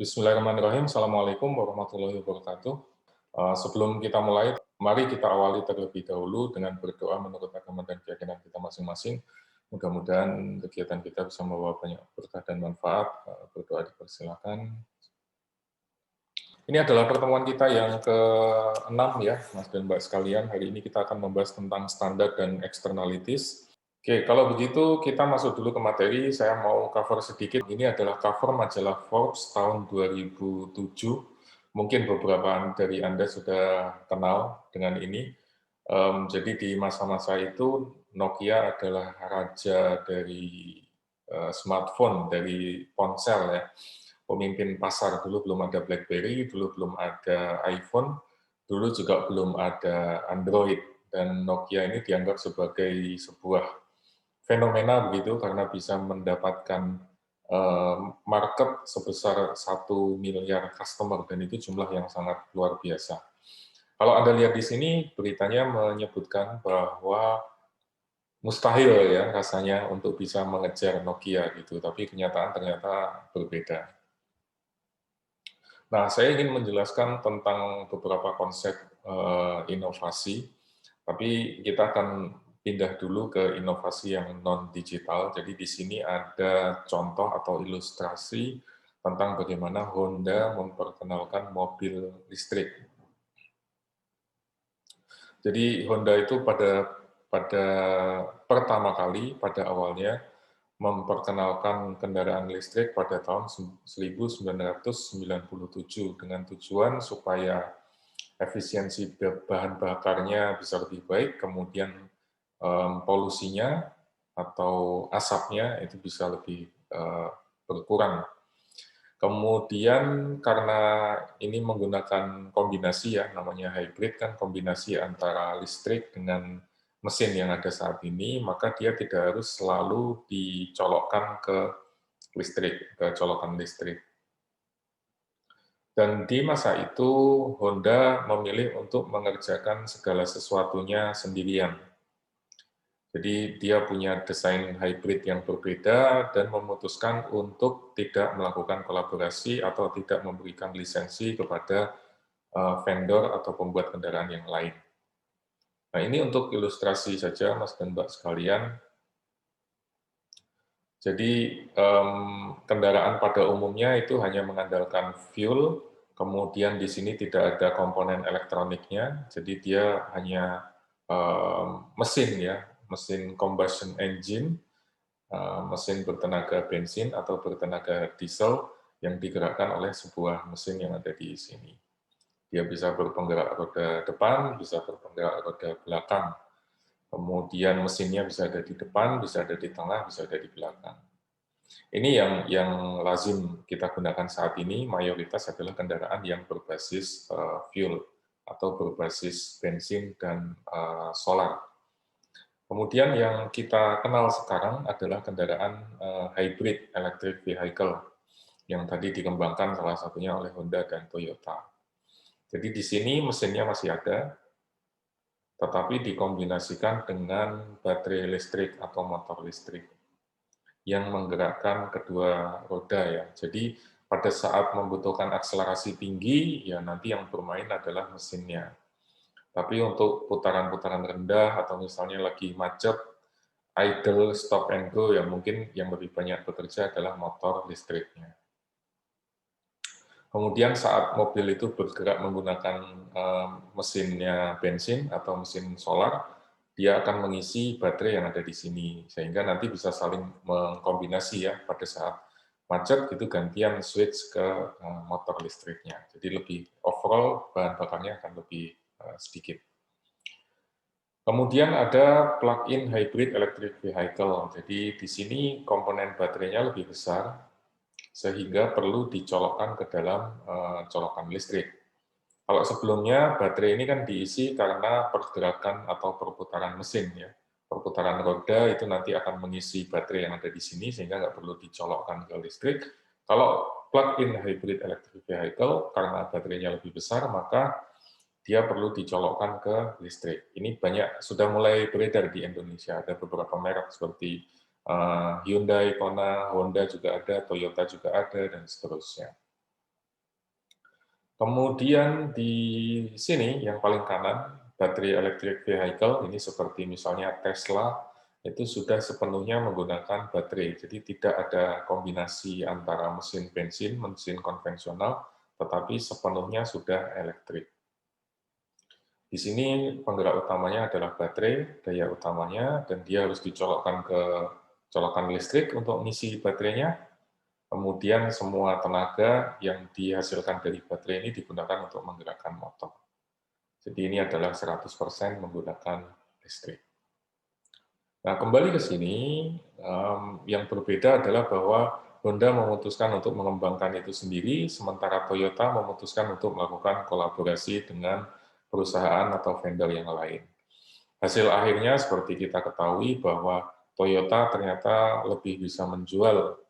Bismillahirrahmanirrahim. Assalamualaikum warahmatullahi wabarakatuh. Sebelum kita mulai, mari kita awali terlebih dahulu dengan berdoa menurut agama dan keyakinan kita masing-masing. Mudah-mudahan kegiatan kita bisa membawa banyak berkah dan manfaat. Berdoa dipersilakan. Ini adalah pertemuan kita yang ke-6 ya, Mas dan Mbak sekalian. Hari ini kita akan membahas tentang standar dan externalities. Oke, kalau begitu kita masuk dulu ke materi. Saya mau cover sedikit. Ini adalah cover majalah Forbes tahun 2007. Mungkin beberapa dari Anda sudah kenal dengan ini. Jadi di masa-masa itu Nokia adalah raja dari smartphone, dari ponsel ya. Pemimpin pasar. Dulu belum ada BlackBerry, dulu belum ada iPhone, dulu juga belum ada Android. Dan Nokia ini dianggap sebagai sebuah fenomena begitu karena bisa mendapatkan market sebesar 1 miliar customer dan itu jumlah yang sangat luar biasa. Kalau Anda lihat di sini beritanya menyebutkan bahwa mustahil ya rasanya untuk bisa mengejar Nokia gitu, tapi kenyataan ternyata berbeda. Nah, saya ingin menjelaskan tentang beberapa konsep inovasi, tapi kita akan pindah dulu ke inovasi yang non-digital. Jadi di sini ada contoh atau ilustrasi tentang bagaimana Honda memperkenalkan mobil listrik. Jadi Honda itu pada pertama kali pada awalnya memperkenalkan kendaraan listrik pada tahun 1997 dengan tujuan supaya efisiensi bahan bakarnya bisa lebih baik, kemudian polusinya atau asapnya itu bisa lebih berkurang. Kemudian karena ini menggunakan kombinasi ya, namanya hybrid kan kombinasi antara listrik dengan mesin yang ada saat ini, maka dia tidak harus selalu dicolokkan ke listrik, ke colokan listrik. Dan di masa itu Honda memilih untuk mengerjakan segala sesuatunya sendirian. Jadi dia punya desain hybrid yang berbeda dan memutuskan untuk tidak melakukan kolaborasi atau tidak memberikan lisensi kepada vendor atau pembuat kendaraan yang lain. Nah ini untuk ilustrasi saja Mas dan Mbak sekalian. Jadi kendaraan pada umumnya itu hanya mengandalkan fuel, kemudian di sini tidak ada komponen elektroniknya, jadi dia hanya mesin ya, mesin combustion engine, mesin bertenaga bensin atau bertenaga diesel yang digerakkan oleh sebuah mesin yang ada di sini. Dia bisa berpenggerak roda depan, bisa berpenggerak roda belakang. Kemudian mesinnya bisa ada di depan, bisa ada di tengah, bisa ada di belakang. Ini yang lazim kita gunakan saat ini, mayoritas adalah kendaraan yang berbasis fuel atau berbasis bensin dan solar. Kemudian yang kita kenal sekarang adalah kendaraan hybrid electric vehicle yang tadi dikembangkan salah satunya oleh Honda dan Toyota. Jadi di sini mesinnya masih ada, tetapi dikombinasikan dengan baterai listrik atau motor listrik yang menggerakkan kedua roda ya. Jadi pada saat membutuhkan akselerasi tinggi, ya nanti yang bermain adalah mesinnya. Tapi untuk putaran-putaran rendah atau misalnya lagi macet, idle, stop and go, ya mungkin yang lebih banyak bekerja adalah motor listriknya. Kemudian saat mobil itu bergerak menggunakan mesinnya bensin atau mesin solar, dia akan mengisi baterai yang ada di sini, sehingga nanti bisa saling mengkombinasi ya pada saat macet itu gantian switch ke motor listriknya. Jadi lebih overall bahan bakarnya akan lebih sedikit. Kemudian ada plug-in hybrid electric vehicle. Jadi di sini komponen baterainya lebih besar, sehingga perlu dicolokkan ke dalam colokan listrik. Kalau sebelumnya baterai ini kan diisi karena pergerakan atau perputaran mesin ya. Perputaran roda itu nanti akan mengisi baterai yang ada di sini sehingga nggak perlu dicolokkan ke listrik. Kalau plug-in hybrid electric vehicle karena baterainya lebih besar maka dia perlu dicolokkan ke listrik. Ini banyak sudah mulai beredar di Indonesia. Ada beberapa merek seperti Hyundai, Kona, Honda juga ada, Toyota juga ada dan seterusnya. Kemudian di sini yang paling kanan, baterai electric vehicle, ini seperti misalnya Tesla, itu sudah sepenuhnya menggunakan baterai. Jadi tidak ada kombinasi antara mesin bensin, mesin konvensional, tetapi sepenuhnya sudah elektrik. Di sini penggerak utamanya adalah baterai, daya utamanya, dan dia harus dicolokkan ke colokan listrik untuk mengisi baterainya. Kemudian semua tenaga yang dihasilkan dari baterai ini digunakan untuk menggerakkan motor. Jadi ini adalah 100% menggunakan listrik. Nah, kembali ke sini, yang berbeda adalah bahwa Honda memutuskan untuk mengembangkan itu sendiri, sementara Toyota memutuskan untuk melakukan kolaborasi dengan perusahaan atau vendor yang lain. Hasil akhirnya seperti kita ketahui bahwa Toyota ternyata lebih bisa menjual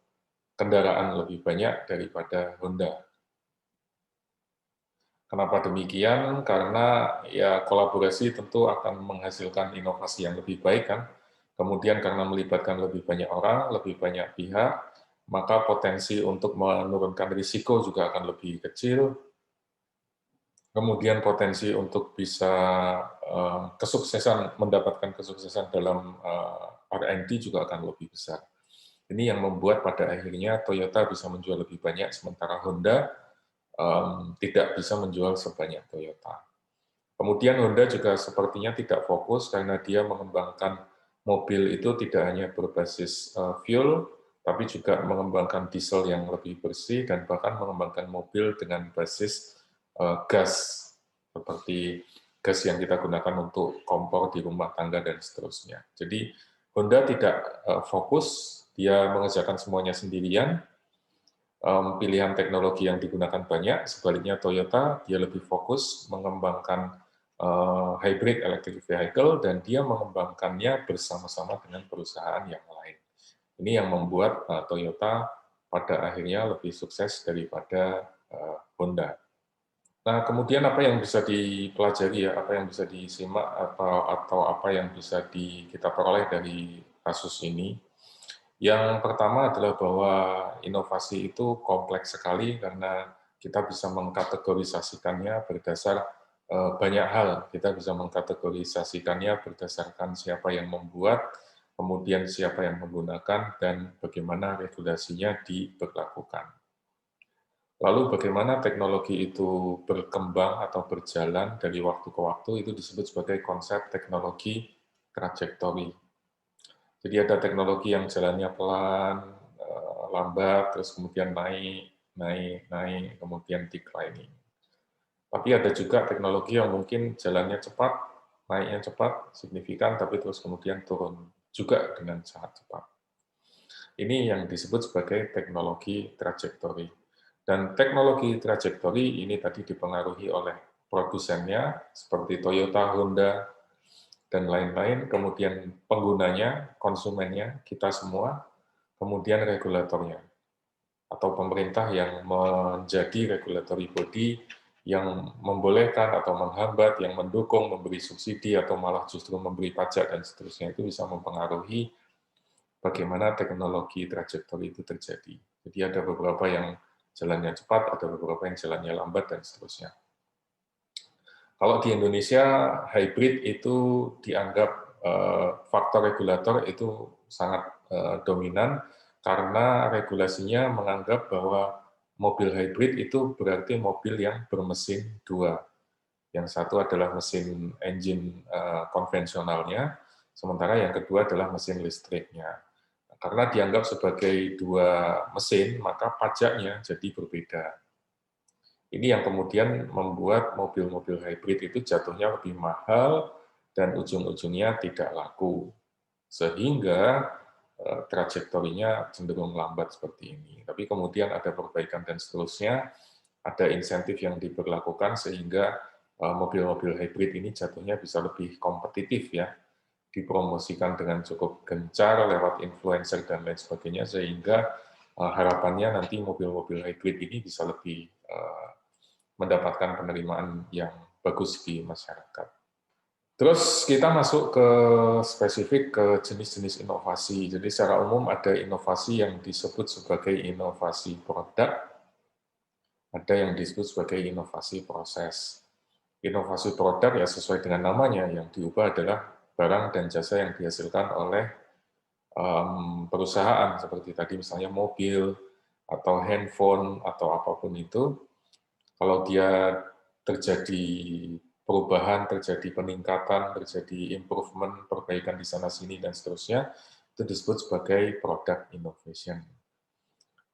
kendaraan lebih banyak daripada Honda. Kenapa demikian? Karena ya kolaborasi tentu akan menghasilkan inovasi yang lebih baik kan. Kemudian karena melibatkan lebih banyak orang, lebih banyak pihak, maka potensi untuk menurunkan risiko juga akan lebih kecil. Kemudian potensi untuk bisa mendapatkan kesuksesan dalam R&D juga akan lebih besar. Ini yang membuat pada akhirnya Toyota bisa menjual lebih banyak, sementara Honda tidak bisa menjual sebanyak Toyota. Kemudian Honda juga sepertinya tidak fokus karena dia mengembangkan mobil itu tidak hanya berbasis fuel, tapi juga mengembangkan diesel yang lebih bersih dan bahkan mengembangkan mobil dengan basis gas, seperti gas yang kita gunakan untuk kompor di rumah tangga dan seterusnya. Jadi Honda tidak fokus, dia mengerjakan semuanya sendirian, pilihan teknologi yang digunakan banyak, sebaliknya Toyota dia lebih fokus mengembangkan hybrid electric vehicle dan dia mengembangkannya bersama-sama dengan perusahaan yang lain. Ini yang membuat Toyota pada akhirnya lebih sukses daripada Honda. Nah, kemudian apa yang bisa dipelajari ya, apa yang bisa disimak atau apa yang bisa kita peroleh dari kasus ini? Yang pertama adalah bahwa inovasi itu kompleks sekali karena kita bisa mengkategorisasikannya berdasar banyak hal. Kita bisa mengkategorisasikannya berdasarkan siapa yang membuat, kemudian siapa yang menggunakan, dan bagaimana regulasinya diberlakukan. Lalu bagaimana teknologi itu berkembang atau berjalan dari waktu ke waktu itu disebut sebagai konsep teknologi trajektori. Jadi ada teknologi yang jalannya pelan, lambat, terus kemudian naik, naik, naik, kemudian declining. Tapi ada juga teknologi yang mungkin jalannya cepat, naiknya cepat, signifikan, tapi terus kemudian turun juga dengan sangat cepat. Ini yang disebut sebagai teknologi trajektori. Dan teknologi trajektori ini tadi dipengaruhi oleh produsennya, seperti Toyota, Honda, dan lain-lain, kemudian penggunanya, konsumennya, kita semua, kemudian regulatornya, atau pemerintah yang menjadi regulatory body yang membolehkan atau menghambat, yang mendukung, memberi subsidi, atau malah justru memberi pajak, dan seterusnya, itu bisa mempengaruhi bagaimana teknologi trajektori itu terjadi. Jadi ada beberapa yang jalannya cepat, ada beberapa yang jalannya lambat, dan seterusnya. Kalau di Indonesia, hybrid itu dianggap faktor regulator itu sangat dominan, karena regulasinya menganggap bahwa mobil hybrid itu berarti mobil yang bermesin dua. Yang satu adalah mesin engine konvensionalnya, sementara yang kedua adalah mesin listriknya. Karena dianggap sebagai dua mesin, maka pajaknya jadi berbeda. Ini yang kemudian membuat mobil-mobil hybrid itu jatuhnya lebih mahal dan ujung-ujungnya tidak laku. Sehingga trajektorinya cenderung lambat seperti ini. Tapi kemudian ada perbaikan dan seterusnya, ada insentif yang diberlakukan sehingga mobil-mobil hybrid ini jatuhnya bisa lebih kompetitif ya, dipromosikan dengan cukup gencar lewat influencer dan lain sebagainya, sehingga harapannya nanti mobil-mobil hybrid ini bisa lebih mendapatkan penerimaan yang bagus di masyarakat. Terus kita masuk ke spesifik ke jenis-jenis inovasi. Jadi secara umum ada inovasi yang disebut sebagai inovasi produk, ada yang disebut sebagai inovasi proses. Inovasi produk ya sesuai dengan namanya, yang diubah adalah barang dan jasa yang dihasilkan oleh perusahaan, seperti tadi misalnya mobil, atau handphone, atau apapun itu. Kalau dia terjadi perubahan, terjadi peningkatan, terjadi improvement, perbaikan di sana-sini, dan seterusnya, itu disebut sebagai product innovation.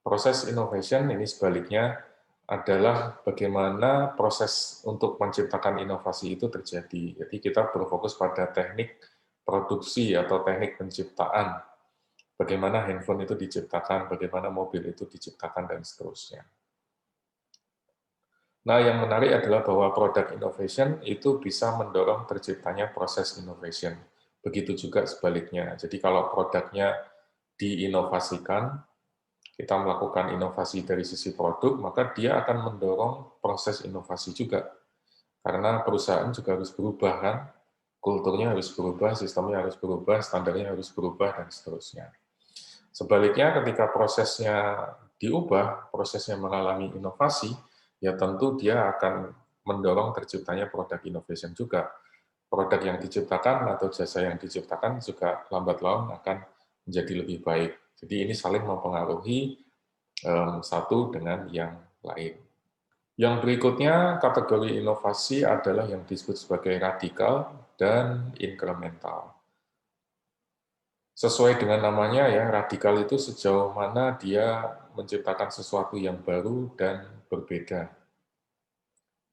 Proses innovation ini sebaliknya adalah bagaimana proses untuk menciptakan inovasi itu terjadi. Jadi kita berfokus pada teknik produksi atau teknik penciptaan. Bagaimana handphone itu diciptakan, bagaimana mobil itu diciptakan, dan seterusnya. Nah, yang menarik adalah bahwa product innovation itu bisa mendorong terciptanya proses innovation. Begitu juga sebaliknya. Jadi kalau produknya diinovasikan, kita melakukan inovasi dari sisi produk, maka dia akan mendorong proses inovasi juga. Karena perusahaan juga harus berubah, kan? Kulturnya harus berubah, sistemnya harus berubah, standarnya harus berubah, dan seterusnya. Sebaliknya, ketika prosesnya diubah, prosesnya mengalami inovasi, ya tentu dia akan mendorong terciptanya produk innovation juga. Produk yang diciptakan atau jasa yang diciptakan juga lambat laun akan menjadi lebih baik. Jadi ini saling mempengaruhi satu dengan yang lain. Yang berikutnya, kategori inovasi adalah yang disebut sebagai radikal dan incremental. Sesuai dengan namanya ya, radikal itu sejauh mana dia menciptakan sesuatu yang baru dan berbeda.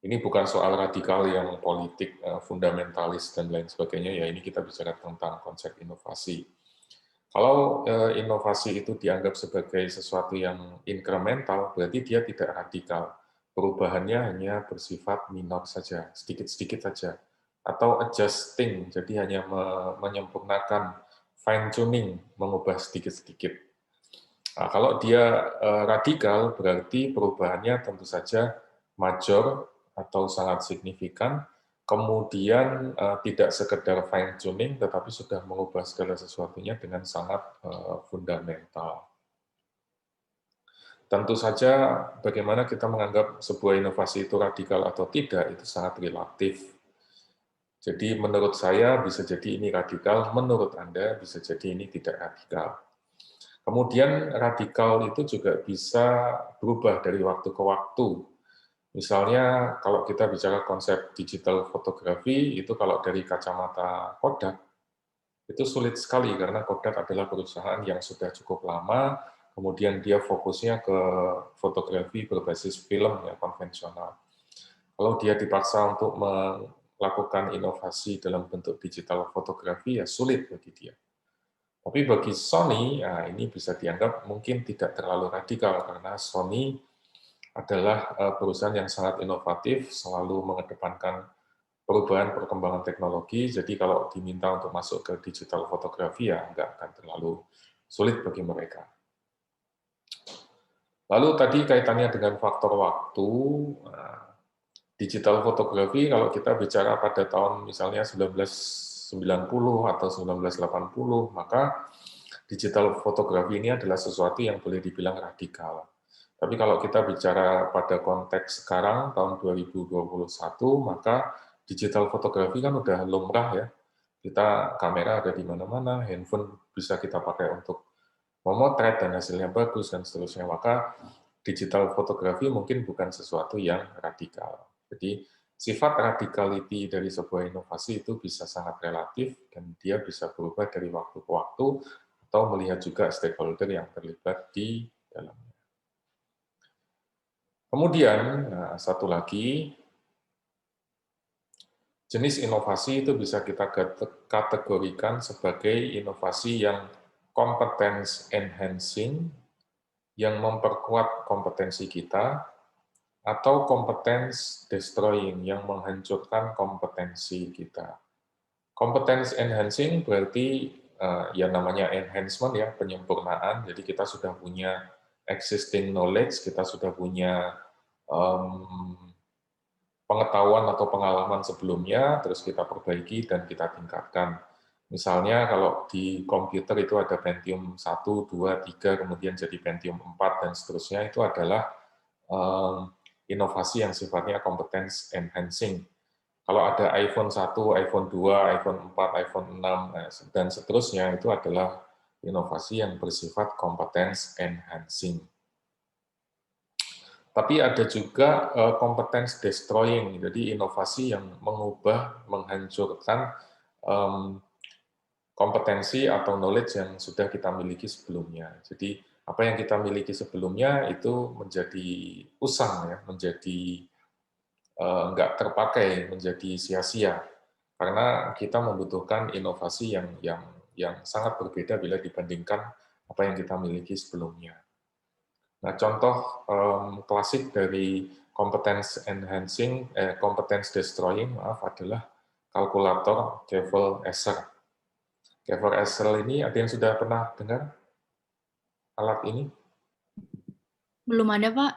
Ini bukan soal radikal yang politik, fundamentalis, dan lain sebagainya, ya ini kita bicara tentang konsep inovasi. Kalau inovasi itu dianggap sebagai sesuatu yang incremental, berarti dia tidak radikal. Perubahannya hanya bersifat minor saja, sedikit-sedikit saja. Atau adjusting, jadi hanya menyempurnakan, fine-tuning, mengubah sedikit-sedikit. Nah, kalau dia radikal, berarti perubahannya tentu saja major atau sangat signifikan, kemudian tidak sekedar fine tuning, tetapi sudah mengubah segala sesuatunya dengan sangat fundamental. Tentu saja bagaimana kita menganggap sebuah inovasi itu radikal atau tidak, itu sangat relatif. Jadi menurut saya bisa jadi ini radikal, menurut Anda bisa jadi ini tidak radikal. Kemudian radikal itu juga bisa berubah dari waktu ke waktu. Misalnya kalau kita bicara konsep digital fotografi, itu kalau dari kacamata Kodak, itu sulit sekali karena Kodak adalah perusahaan yang sudah cukup lama, kemudian dia fokusnya ke fotografi berbasis film ya konvensional. Kalau dia dipaksa untuk melakukan inovasi dalam bentuk digital fotografi, ya sulit bagi dia. Tapi bagi Sony, ya ini bisa dianggap mungkin tidak terlalu radikal karena Sony adalah perusahaan yang sangat inovatif, selalu mengedepankan perubahan perkembangan teknologi. Jadi kalau diminta untuk masuk ke digital fotografi ya nggak akan terlalu sulit bagi mereka. Lalu tadi kaitannya dengan faktor waktu, digital fotografi kalau kita bicara pada tahun misalnya 1990 atau 1980, maka digital fotografi ini adalah sesuatu yang boleh dibilang radikal. Tapi kalau kita bicara pada konteks sekarang, tahun 2021, maka digital fotografi kan udah lumrah ya. Kita kamera ada di mana-mana, handphone bisa kita pakai untuk memotret dan hasilnya bagus dan seterusnya. Maka digital fotografi mungkin bukan sesuatu yang radikal. Jadi sifat radicality dari sebuah inovasi itu bisa sangat relatif dan dia bisa berubah dari waktu ke waktu atau melihat juga stakeholder yang terlibat di dalamnya. Kemudian, satu lagi, jenis inovasi itu bisa kita kategorikan sebagai inovasi yang competence enhancing, yang memperkuat kompetensi kita, atau competence destroying, yang menghancurkan kompetensi kita. Competence enhancing berarti ya namanya enhancement ya, penyempurnaan. Jadi kita sudah punya existing knowledge, kita sudah punya pengetahuan atau pengalaman sebelumnya, terus kita perbaiki dan kita tingkatkan. Misalnya kalau di komputer itu ada Pentium 1, 2, 3, kemudian jadi Pentium 4, dan seterusnya, itu adalah inovasi yang sifatnya competence enhancing. Kalau ada iPhone 1, iPhone 2, iPhone 4, iPhone 6, dan seterusnya, itu adalah inovasi yang bersifat competence enhancing. Tapi ada juga competence destroying, jadi inovasi yang mengubah, menghancurkan kompetensi atau knowledge yang sudah kita miliki sebelumnya. Jadi apa yang kita miliki sebelumnya itu menjadi usang, ya, menjadi nggak terpakai, menjadi sia-sia. Karena kita membutuhkan inovasi yang sangat berbeda bila dibandingkan apa yang kita miliki sebelumnya. Nah, contoh klasik dari competence destroying, maaf, adalah kalkulator Kevel-Esser. Kevel-Esser ini ada yang sudah pernah dengar alat ini? Belum ada, Pak.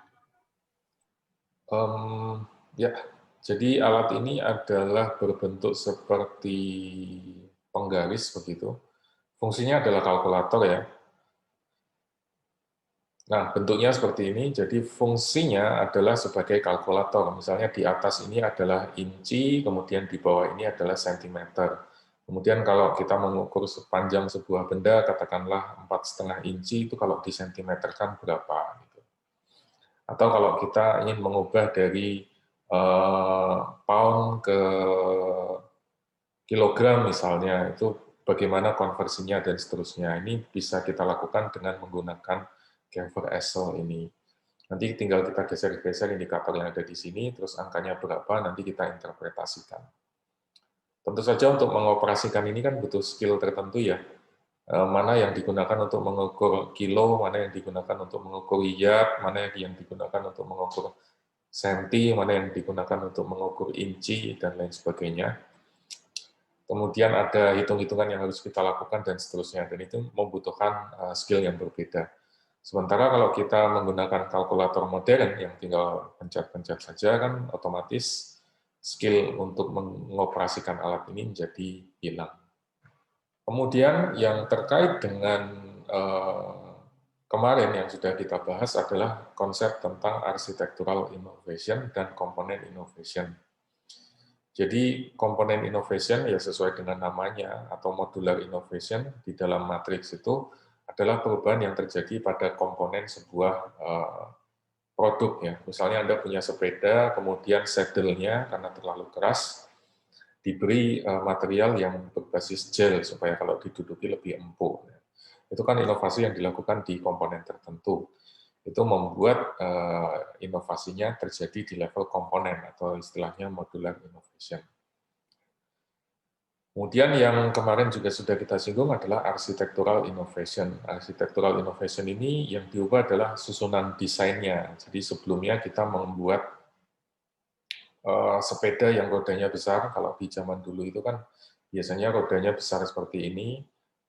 Ya, jadi alat ini adalah berbentuk seperti penggaris begitu. Fungsinya adalah kalkulator, ya. Nah, bentuknya seperti ini, jadi fungsinya adalah sebagai kalkulator. Misalnya di atas ini adalah inci, kemudian di bawah ini adalah sentimeter. Kemudian kalau kita mengukur sepanjang sebuah benda, katakanlah 4,5 inci, itu kalau disentimeterkan berapa. Gitu. Atau kalau kita ingin mengubah dari pound ke kilogram misalnya, itu bagaimana konversinya dan seterusnya. Ini bisa kita lakukan dengan menggunakan Kevel-Esser ini. Nanti tinggal kita geser-geser indikator yang ada di sini, terus angkanya berapa, nanti kita interpretasikan. Tentu saja untuk mengoperasikan ini kan butuh skill tertentu, ya. Mana yang digunakan untuk mengukur kilo, mana yang digunakan untuk mengukur yard, mana yang digunakan untuk mengukur senti, mana yang digunakan untuk mengukur inci, dan lain sebagainya. Kemudian ada hitung-hitungan yang harus kita lakukan, dan seterusnya. Dan itu membutuhkan skill yang berbeda. Sementara kalau kita menggunakan kalkulator modern yang tinggal pencet-pencet saja, kan otomatis skill untuk mengoperasikan alat ini menjadi hilang. Kemudian yang terkait dengan kemarin yang sudah kita bahas adalah konsep tentang architectural innovation dan komponen innovation. Jadi komponen innovation ya sesuai dengan namanya atau modular innovation di dalam matriks itu adalah perubahan yang terjadi pada komponen sebuah produk, ya. Misalnya Anda punya sepeda, kemudian saddle-nya karena terlalu keras diberi material yang berbasis gel supaya kalau diduduki lebih empuk. Itu kan inovasi yang dilakukan di komponen tertentu. Itu membuat inovasinya terjadi di level komponen atau istilahnya modular innovation. Kemudian yang kemarin juga sudah kita singgung adalah architectural innovation. Architectural innovation ini yang diubah adalah susunan desainnya. Jadi sebelumnya kita membuat sepeda yang rodanya besar. Kalau di zaman dulu itu kan biasanya rodanya besar seperti ini,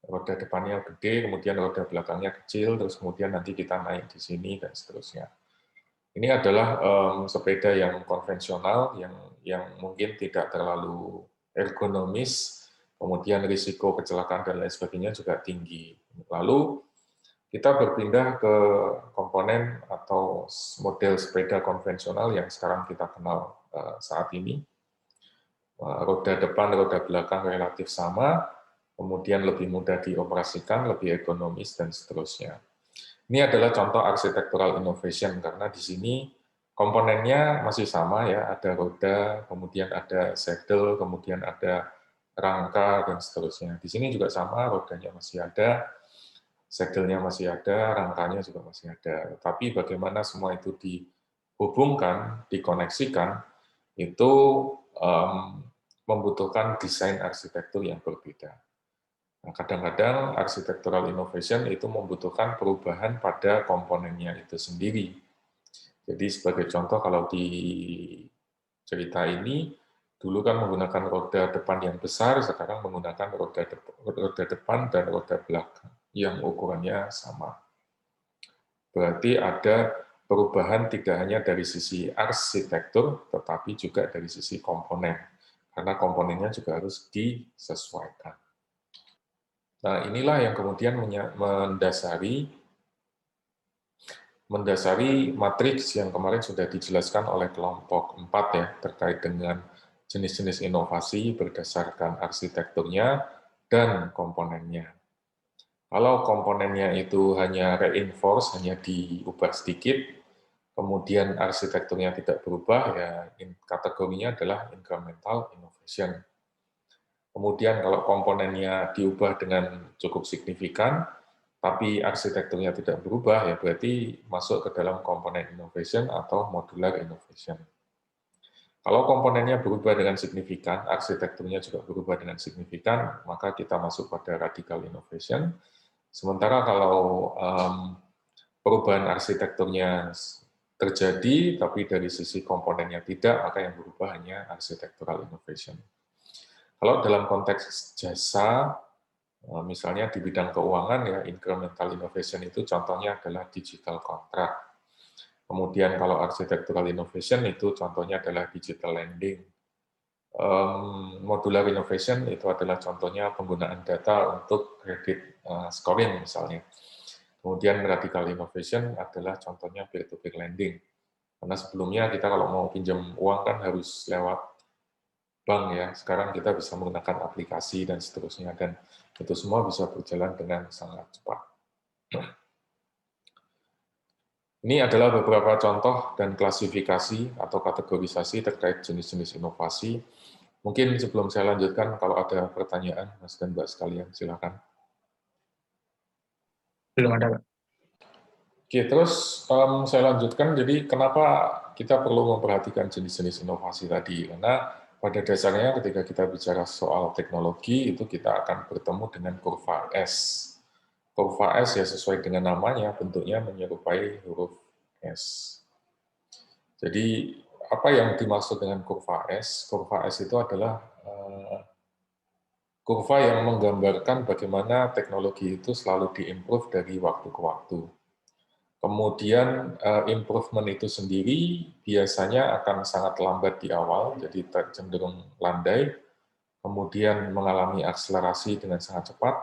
roda depannya gede, kemudian roda belakangnya kecil, terus kemudian nanti kita naik di sini dan seterusnya. Ini adalah sepeda yang konvensional, yang mungkin tidak terlalu ergonomis, kemudian risiko kecelakaan dan lain sebagainya juga tinggi. Lalu kita berpindah ke komponen atau model sepeda konvensional yang sekarang kita kenal saat ini. Roda depan, roda belakang relatif sama, kemudian lebih mudah dioperasikan, lebih ekonomis, dan seterusnya. Ini adalah contoh architectural innovation, karena di sini komponennya masih sama, ya, ada roda, kemudian ada saddle, kemudian ada rangka, dan seterusnya. Di sini juga sama, rodanya masih ada, saddle-nya masih ada, rangkanya juga masih ada. Tapi bagaimana semua itu dihubungkan, dikoneksikan, itu membutuhkan desain arsitektur yang berbeda. Nah, kadang-kadang architectural innovation itu membutuhkan perubahan pada komponennya itu sendiri. Jadi sebagai contoh, kalau di cerita ini, dulu kan menggunakan roda depan yang besar, sekarang menggunakan roda depan dan roda belakang yang ukurannya sama. Berarti ada perubahan tidak hanya dari sisi arsitektur, tetapi juga dari sisi komponen. Karena komponennya juga harus disesuaikan. Nah, inilah yang kemudian mendasari mendasari matriks yang kemarin sudah dijelaskan oleh kelompok 4 ya, terkait dengan jenis-jenis inovasi berdasarkan arsitekturnya dan komponennya. Kalau komponennya itu hanya reinforce, hanya diubah sedikit, kemudian arsitekturnya tidak berubah, ya kategorinya adalah incremental innovation. Kemudian kalau komponennya diubah dengan cukup signifikan, tapi arsitekturnya tidak berubah, ya berarti masuk ke dalam komponen innovation atau modular innovation. Kalau komponennya berubah dengan signifikan, arsitekturnya juga berubah dengan signifikan, maka kita masuk pada radical innovation. Sementara kalau perubahan arsitekturnya terjadi, tapi dari sisi komponennya tidak, maka yang berubah hanya architectural innovation. Kalau dalam konteks jasa, misalnya di bidang keuangan, ya incremental innovation itu contohnya adalah digital contract. Kemudian kalau architectural innovation itu contohnya adalah digital lending. Modular innovation itu adalah contohnya penggunaan data untuk credit scoring misalnya. Kemudian radical innovation adalah contohnya peer-to-peer lending. Karena sebelumnya kita kalau mau pinjam uang kan harus lewat bank ya. Sekarang kita bisa menggunakan aplikasi dan seterusnya, dan itu semua bisa berjalan dengan sangat cepat. Ini adalah beberapa contoh dan klasifikasi atau kategorisasi terkait jenis-jenis inovasi. Mungkin sebelum saya lanjutkan, kalau ada pertanyaan, Mas dan Mbak sekalian, silakan. Belum ada, Pak. Oke, terus saya lanjutkan. Jadi kenapa kita perlu memperhatikan jenis-jenis inovasi tadi? Karena pada dasarnya ketika kita bicara soal teknologi, itu kita akan bertemu dengan kurva S. Kurva S ya sesuai dengan namanya, bentuknya menyerupai huruf S. Jadi apa yang dimaksud dengan kurva S? Kurva S itu adalah kurva yang menggambarkan bagaimana teknologi itu selalu diimprove dari waktu ke waktu. Kemudian improvement itu sendiri biasanya akan sangat lambat di awal, jadi cenderung landai, kemudian mengalami akselerasi dengan sangat cepat,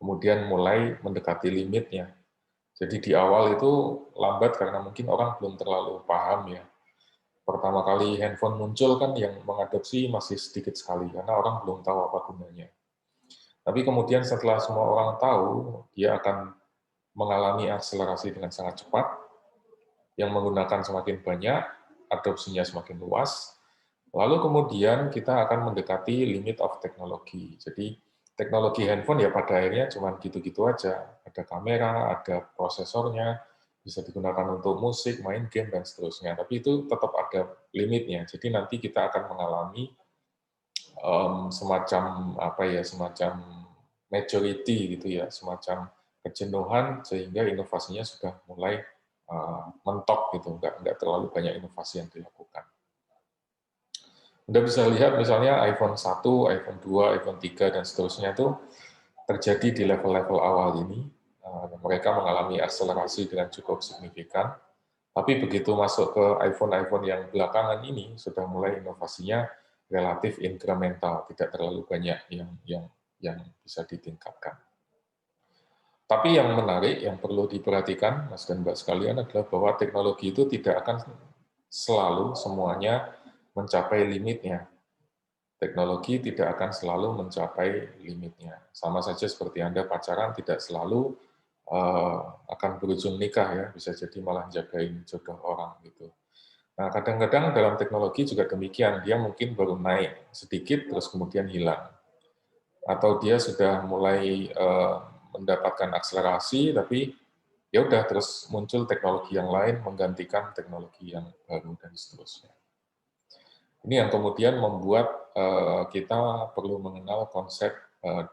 kemudian mulai mendekati limitnya. Jadi di awal itu lambat karena mungkin orang belum terlalu paham ya. Pertama kali handphone muncul kan yang mengadopsi masih sedikit sekali, karena orang belum tahu apa gunanya. Tapi kemudian setelah semua orang tahu, dia akan mengalami akselerasi dengan sangat cepat, yang menggunakan semakin banyak, adopsinya semakin luas, lalu kemudian kita akan mendekati limit of teknologi. Jadi teknologi handphone ya pada akhirnya cuma gitu-gitu aja. Ada kamera, ada prosesornya, bisa digunakan untuk musik, main game, dan seterusnya. Tapi itu tetap ada limitnya. Jadi nanti kita akan mengalami semacam apa ya, semacam maturity gitu ya, semacam kejenuhan sehingga inovasinya sudah mulai mentok gitu, nggak terlalu banyak inovasi yang dilakukan. Anda bisa lihat misalnya iPhone 1, iPhone 2, iPhone 3, dan seterusnya itu terjadi di level-level awal ini. Mereka mengalami akselerasi dengan cukup signifikan, tapi begitu masuk ke iPhone-iPhone yang belakangan ini, sudah mulai inovasinya relatif incremental, tidak terlalu banyak yang bisa ditingkatkan. Tapi yang menarik, yang perlu diperhatikan, Mas dan Mbak sekalian, adalah bahwa teknologi itu tidak akan selalu semuanya mencapai limitnya. Teknologi tidak akan selalu mencapai limitnya. Sama saja seperti Anda pacaran tidak selalu akan berujung nikah ya, bisa jadi malah jagain jodoh orang gitu. Nah, kadang-kadang dalam teknologi juga demikian, dia mungkin baru naik sedikit terus kemudian hilang. Atau dia sudah mulai mendapatkan akselerasi tapi ya udah terus muncul teknologi yang lain menggantikan teknologi yang baru dan seterusnya. Ini yang kemudian membuat kita perlu mengenal konsep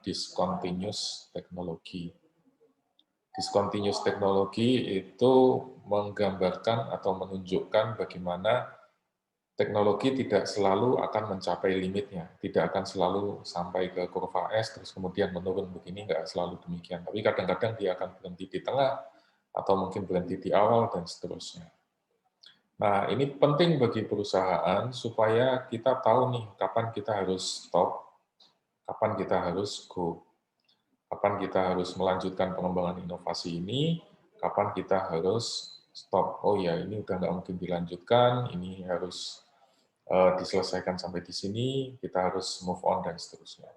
discontinuous teknologi. Discontinuous teknologi itu menggambarkan atau menunjukkan bagaimana teknologi tidak selalu akan mencapai limitnya, tidak akan selalu sampai ke kurva S, terus kemudian menurun begini, nggak selalu demikian. Tapi kadang-kadang dia akan berhenti di tengah, atau mungkin berhenti di awal, dan seterusnya. Nah, ini penting bagi perusahaan supaya kita tahu nih, kapan kita harus stop, kapan kita harus go. Kapan kita harus melanjutkan pengembangan inovasi ini, kapan kita harus stop. Oh ya, ini udah nggak mungkin dilanjutkan, ini harus diselesaikan sampai di sini, kita harus move on, dan seterusnya.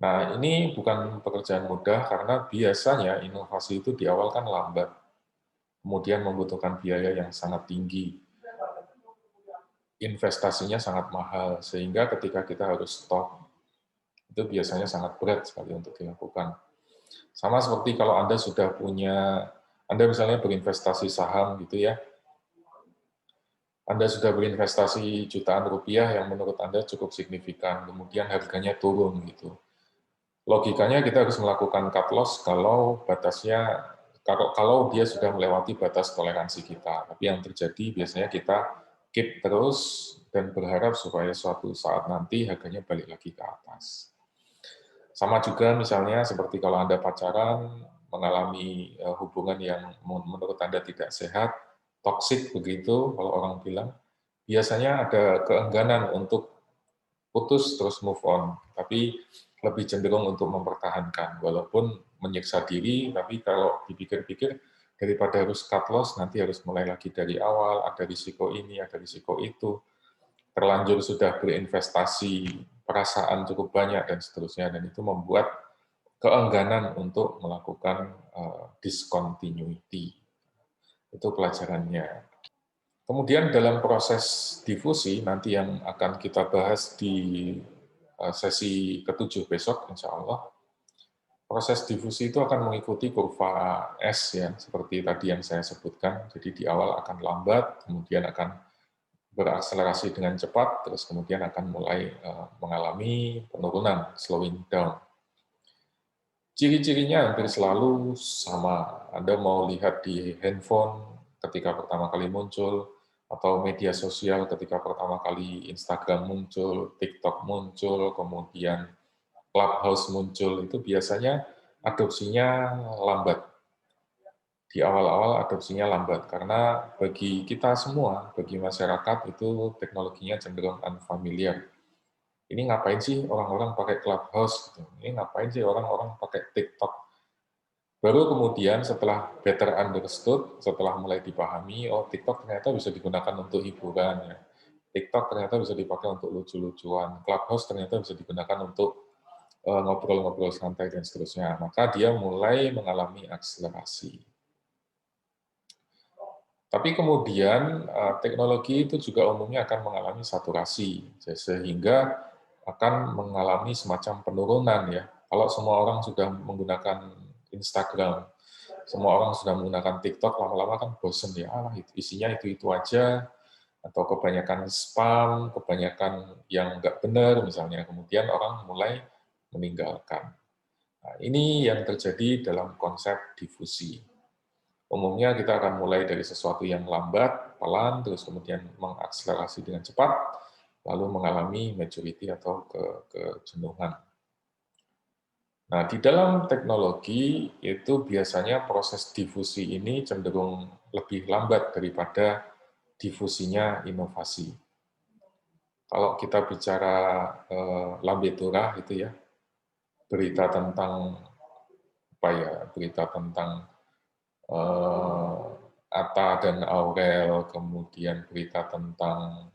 Nah, ini bukan pekerjaan mudah karena biasanya inovasi itu di awal kan lambat, kemudian membutuhkan biaya yang sangat tinggi, investasinya sangat mahal, sehingga ketika kita harus stop, itu biasanya sangat berat sekali untuk dilakukan. Sama seperti kalau Anda sudah punya, Anda misalnya berinvestasi saham gitu ya, Anda sudah berinvestasi jutaan rupiah yang menurut Anda cukup signifikan, kemudian harganya turun gitu. Logikanya kita harus melakukan cut loss kalau batasnya, kalau dia sudah melewati batas toleransi kita. Tapi yang terjadi biasanya kita keep terus dan berharap supaya suatu saat nanti harganya balik lagi ke atas. Sama juga misalnya seperti kalau Anda pacaran, mengalami hubungan yang menurut Anda tidak sehat, toksik begitu kalau orang bilang, biasanya ada keengganan untuk putus terus move on, tapi lebih cenderung untuk mempertahankan, walaupun menyiksa diri, tapi kalau dipikir-pikir, daripada harus cut loss, nanti harus mulai lagi dari awal, ada risiko ini, ada risiko itu, terlanjur sudah berinvestasi, perasaan cukup banyak, dan seterusnya, dan itu membuat keengganan untuk melakukan discontinuity. Itu pelajarannya. Kemudian dalam proses difusi, nanti yang akan kita bahas di sesi ke-7 besok, insya Allah, proses difusi itu akan mengikuti kurva S, ya, seperti tadi yang saya sebutkan. Jadi di awal akan lambat, kemudian akan berakselerasi dengan cepat, terus kemudian akan mulai mengalami penurunan, slowing down. Ciri-cirinya hampir selalu sama. Anda mau lihat di handphone ketika pertama kali muncul, atau media sosial ketika pertama kali Instagram muncul, TikTok muncul, kemudian Clubhouse muncul, itu biasanya adopsinya lambat. Di awal-awal adopsinya lambat, karena bagi kita semua, bagi masyarakat, itu teknologinya cenderung unfamiliar. Ini ngapain sih orang-orang pakai Clubhouse? Ini ngapain sih orang-orang pakai TikTok? Baru kemudian setelah better understood, setelah mulai dipahami, oh TikTok ternyata bisa digunakan untuk hiburan, ya. TikTok ternyata bisa dipakai untuk lucu-lucuan, Clubhouse ternyata bisa digunakan untuk ngobrol-ngobrol santai dan seterusnya. Maka dia mulai mengalami akselerasi. Tapi kemudian teknologi itu juga umumnya akan mengalami saturasi, sehingga akan mengalami semacam penurunan, ya. Kalau semua orang sudah menggunakan Instagram, semua orang sudah menggunakan TikTok, lama-lama kan bosen, ya, isinya itu-itu aja, atau kebanyakan spam, kebanyakan yang nggak benar misalnya, kemudian orang mulai meninggalkan. Nah, ini yang terjadi dalam konsep difusi. Umumnya kita akan mulai dari sesuatu yang lambat, pelan, terus kemudian mengakselerasi dengan cepat, lalu mengalami maturity atau kejenuhan. Nah, di dalam teknologi itu biasanya proses difusi ini cenderung lebih lambat daripada difusinya inovasi. Kalau kita bicara lambe turah itu ya, berita tentang apa ya, berita tentang Atta dan Aurel, kemudian berita tentang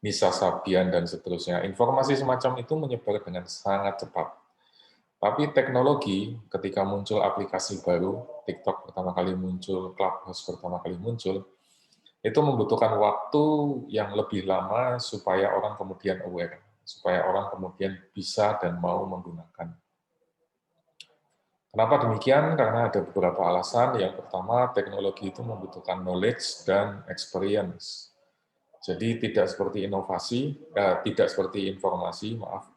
Nisa Sabian dan seterusnya. Informasi semacam itu menyebar dengan sangat cepat. Tapi teknologi, ketika muncul aplikasi baru, TikTok pertama kali muncul, Clubhouse pertama kali muncul, itu membutuhkan waktu yang lebih lama supaya orang kemudian aware, supaya orang kemudian bisa dan mau menggunakan. Kenapa demikian? Karena ada beberapa alasan. Yang pertama, teknologi itu membutuhkan knowledge dan experience. Jadi tidak seperti inovasi, tidak seperti informasi, maaf.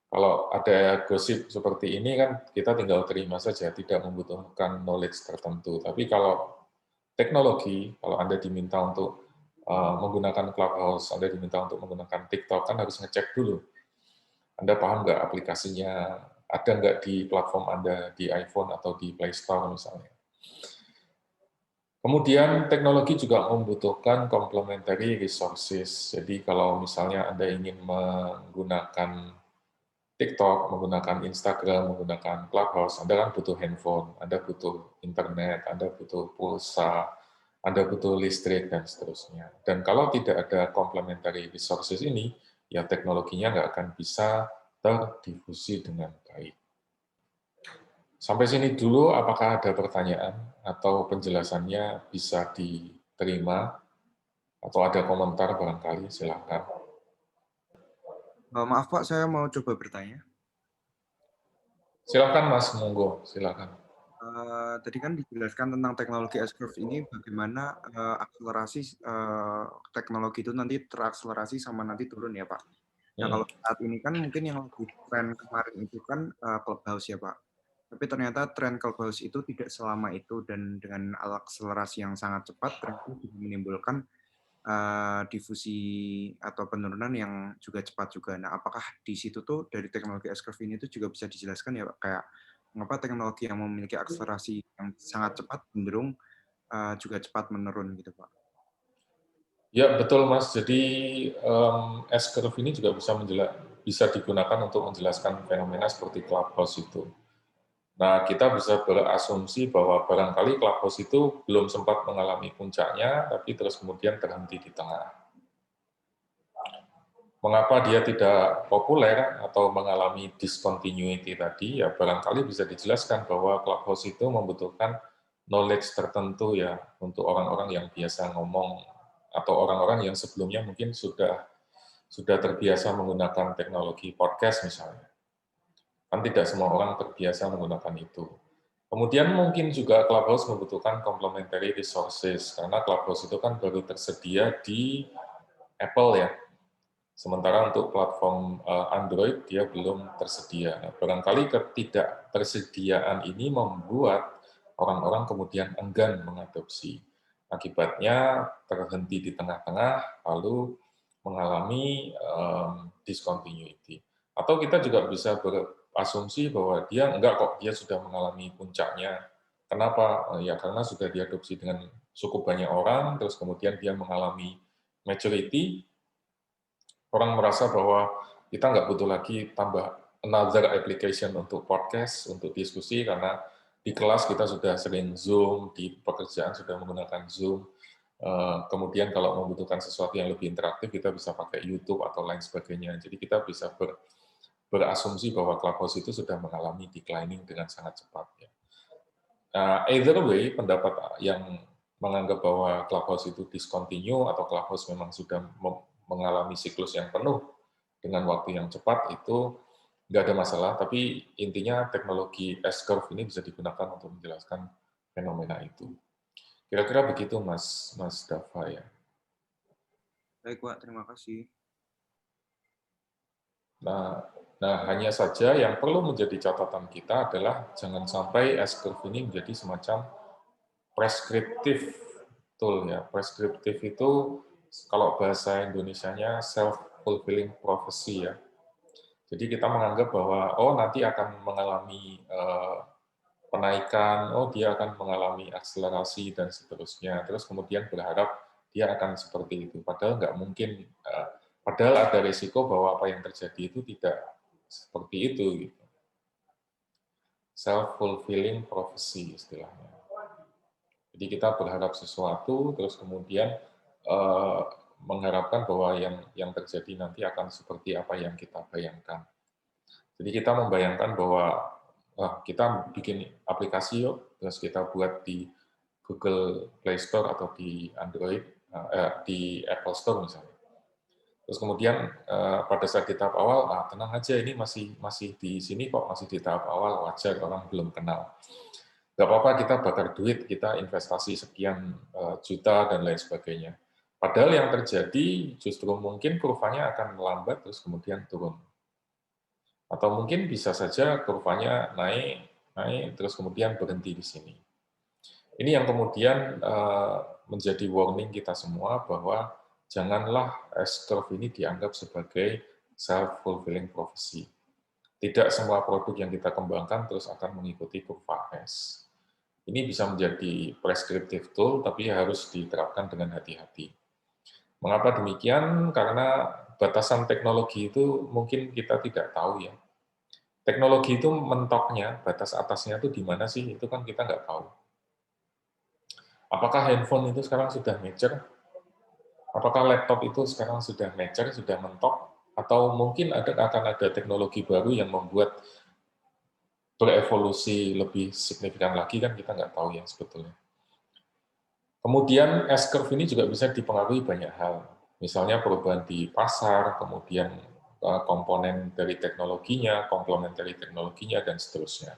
Kalau ada gosip seperti ini kan kita tinggal terima saja, tidak membutuhkan knowledge tertentu. Tapi kalau teknologi, kalau Anda diminta untuk menggunakan Clubhouse, Anda diminta untuk menggunakan TikTok, kan harus ngecek dulu. Anda paham nggak aplikasinya, ada nggak di platform Anda, di iPhone atau di Play Store misalnya. Kemudian teknologi juga membutuhkan complementary resources. Jadi kalau misalnya Anda ingin menggunakan TikTok, menggunakan Instagram, menggunakan Clubhouse, Anda kan butuh handphone, Anda butuh internet, Anda butuh pulsa, Anda butuh listrik, dan seterusnya. Dan kalau tidak ada complementary resources ini, ya teknologinya nggak akan bisa terdifusi dengan baik. Sampai sini dulu, apakah ada pertanyaan atau penjelasannya bisa diterima, atau ada komentar barangkali, silakan. Maaf Pak, saya mau coba bertanya. Silakan Mas, monggo, silakan. Tadi kan dijelaskan tentang teknologi S-curve ini, bagaimana akselerasi teknologi itu nanti terakselerasi sama nanti turun ya Pak. Nah kalau saat ini kan mungkin yang lagi tren kemarin itu kan Clubhouse ya Pak. Tapi ternyata tren Clubhouse itu tidak selama itu, dan dengan akselerasi yang sangat cepat ternyata juga menimbulkan difusi atau penurunan yang juga cepat juga. Nah, apakah di situ tuh dari teknologi S-curve ini tuh juga bisa dijelaskan ya Pak, kayak mengapa teknologi yang memiliki akselerasi yang sangat cepat cenderung juga cepat menurun gitu Pak? Ya, betul Mas. Jadi S-curve ini juga bisa digunakan untuk menjelaskan fenomena seperti Clubhouse itu. Nah, kita bisa berasumsi bahwa barangkali Clubhouse itu belum sempat mengalami puncaknya, tapi terus kemudian terhenti di tengah. Mengapa dia tidak populer atau mengalami discontinuity tadi, ya barangkali bisa dijelaskan bahwa Clubhouse itu membutuhkan knowledge tertentu ya, untuk orang-orang yang biasa ngomong, atau orang-orang yang sebelumnya mungkin sudah terbiasa menggunakan teknologi podcast misalnya. Kan tidak semua orang terbiasa menggunakan itu. Kemudian mungkin juga Clubhouse membutuhkan complementary resources, karena Clubhouse itu kan baru tersedia di Apple ya. Sementara untuk platform Android dia belum tersedia. Nah, barangkali ketidaktersediaan ini membuat orang-orang kemudian enggan mengadopsi. Akibatnya terhenti di tengah-tengah, lalu mengalami discontinuity. Atau kita juga bisa berasumsi bahwa dia enggak kok, dia sudah mengalami puncaknya. Kenapa? Ya karena sudah diadopsi dengan cukup banyak orang, terus kemudian dia mengalami maturity, orang merasa bahwa kita nggak butuh lagi tambah another application untuk podcast, untuk diskusi, karena di kelas kita sudah sering Zoom, di pekerjaan sudah menggunakan Zoom, kemudian kalau membutuhkan sesuatu yang lebih interaktif, kita bisa pakai YouTube atau lain sebagainya. Jadi kita bisa berasumsi bahwa Clubhouse itu sudah mengalami declining dengan sangat cepat. Ya. Either way, pendapat yang menganggap bahwa Clubhouse itu discontinue atau Clubhouse memang sudah mengalami siklus yang penuh dengan waktu yang cepat, itu nggak ada masalah, tapi intinya teknologi S-curve ini bisa digunakan untuk menjelaskan fenomena itu. Kira-kira begitu Mas Dava ya. Baik Pak, terima kasih. Nah, hanya saja yang perlu menjadi catatan kita adalah jangan sampai S-curve ini menjadi semacam preskriptif tool ya. Preskriptif itu kalau bahasa Indonesianya self-fulfilling prophecy ya. Jadi kita menganggap bahwa nanti akan mengalami penaikan, dia akan mengalami akselerasi dan seterusnya. Terus kemudian berharap dia akan seperti itu. Padahal nggak mungkin. Padahal ada risiko bahwa apa yang terjadi itu tidak seperti itu. Gitu. Self-fulfilling prophecy istilahnya. Jadi kita berharap sesuatu, terus kemudian mengharapkan bahwa yang terjadi nanti akan seperti apa yang kita bayangkan. Jadi kita membayangkan bahwa kita bikin aplikasi yuk, terus kita buat di Google Play Store atau di Android, di Apple Store misalnya. Terus kemudian pada saat di tahap awal, tenang aja ini masih di sini kok, masih di tahap awal, wajar orang belum kenal. Nggak apa-apa kita bakar duit, kita investasi sekian juta dan lain sebagainya. Padahal yang terjadi justru mungkin kurvanya akan melambat terus kemudian turun. Atau mungkin bisa saja kurvanya naik, terus kemudian berhenti di sini. Ini yang kemudian menjadi warning kita semua bahwa janganlah S-curve ini dianggap sebagai self-fulfilling prophecy. Tidak semua produk yang kita kembangkan terus akan mengikuti kurva S. Ini bisa menjadi prescriptive tool, tapi harus diterapkan dengan hati-hati. Mengapa demikian? Karena batasan teknologi itu mungkin kita tidak tahu ya. Teknologi itu mentoknya, batas atasnya itu di mana sih? Itu kan kita nggak tahu. Apakah handphone itu sekarang sudah mature? Apakah laptop itu sekarang sudah mature, sudah mentok? Atau mungkin akan ada teknologi baru yang membuat berevolusi lebih signifikan lagi, kan kita nggak tahu ya sebetulnya. Kemudian S-curve ini juga bisa dipengaruhi banyak hal. Misalnya perubahan di pasar, kemudian komponen dari teknologinya, komplementari teknologinya, dan seterusnya.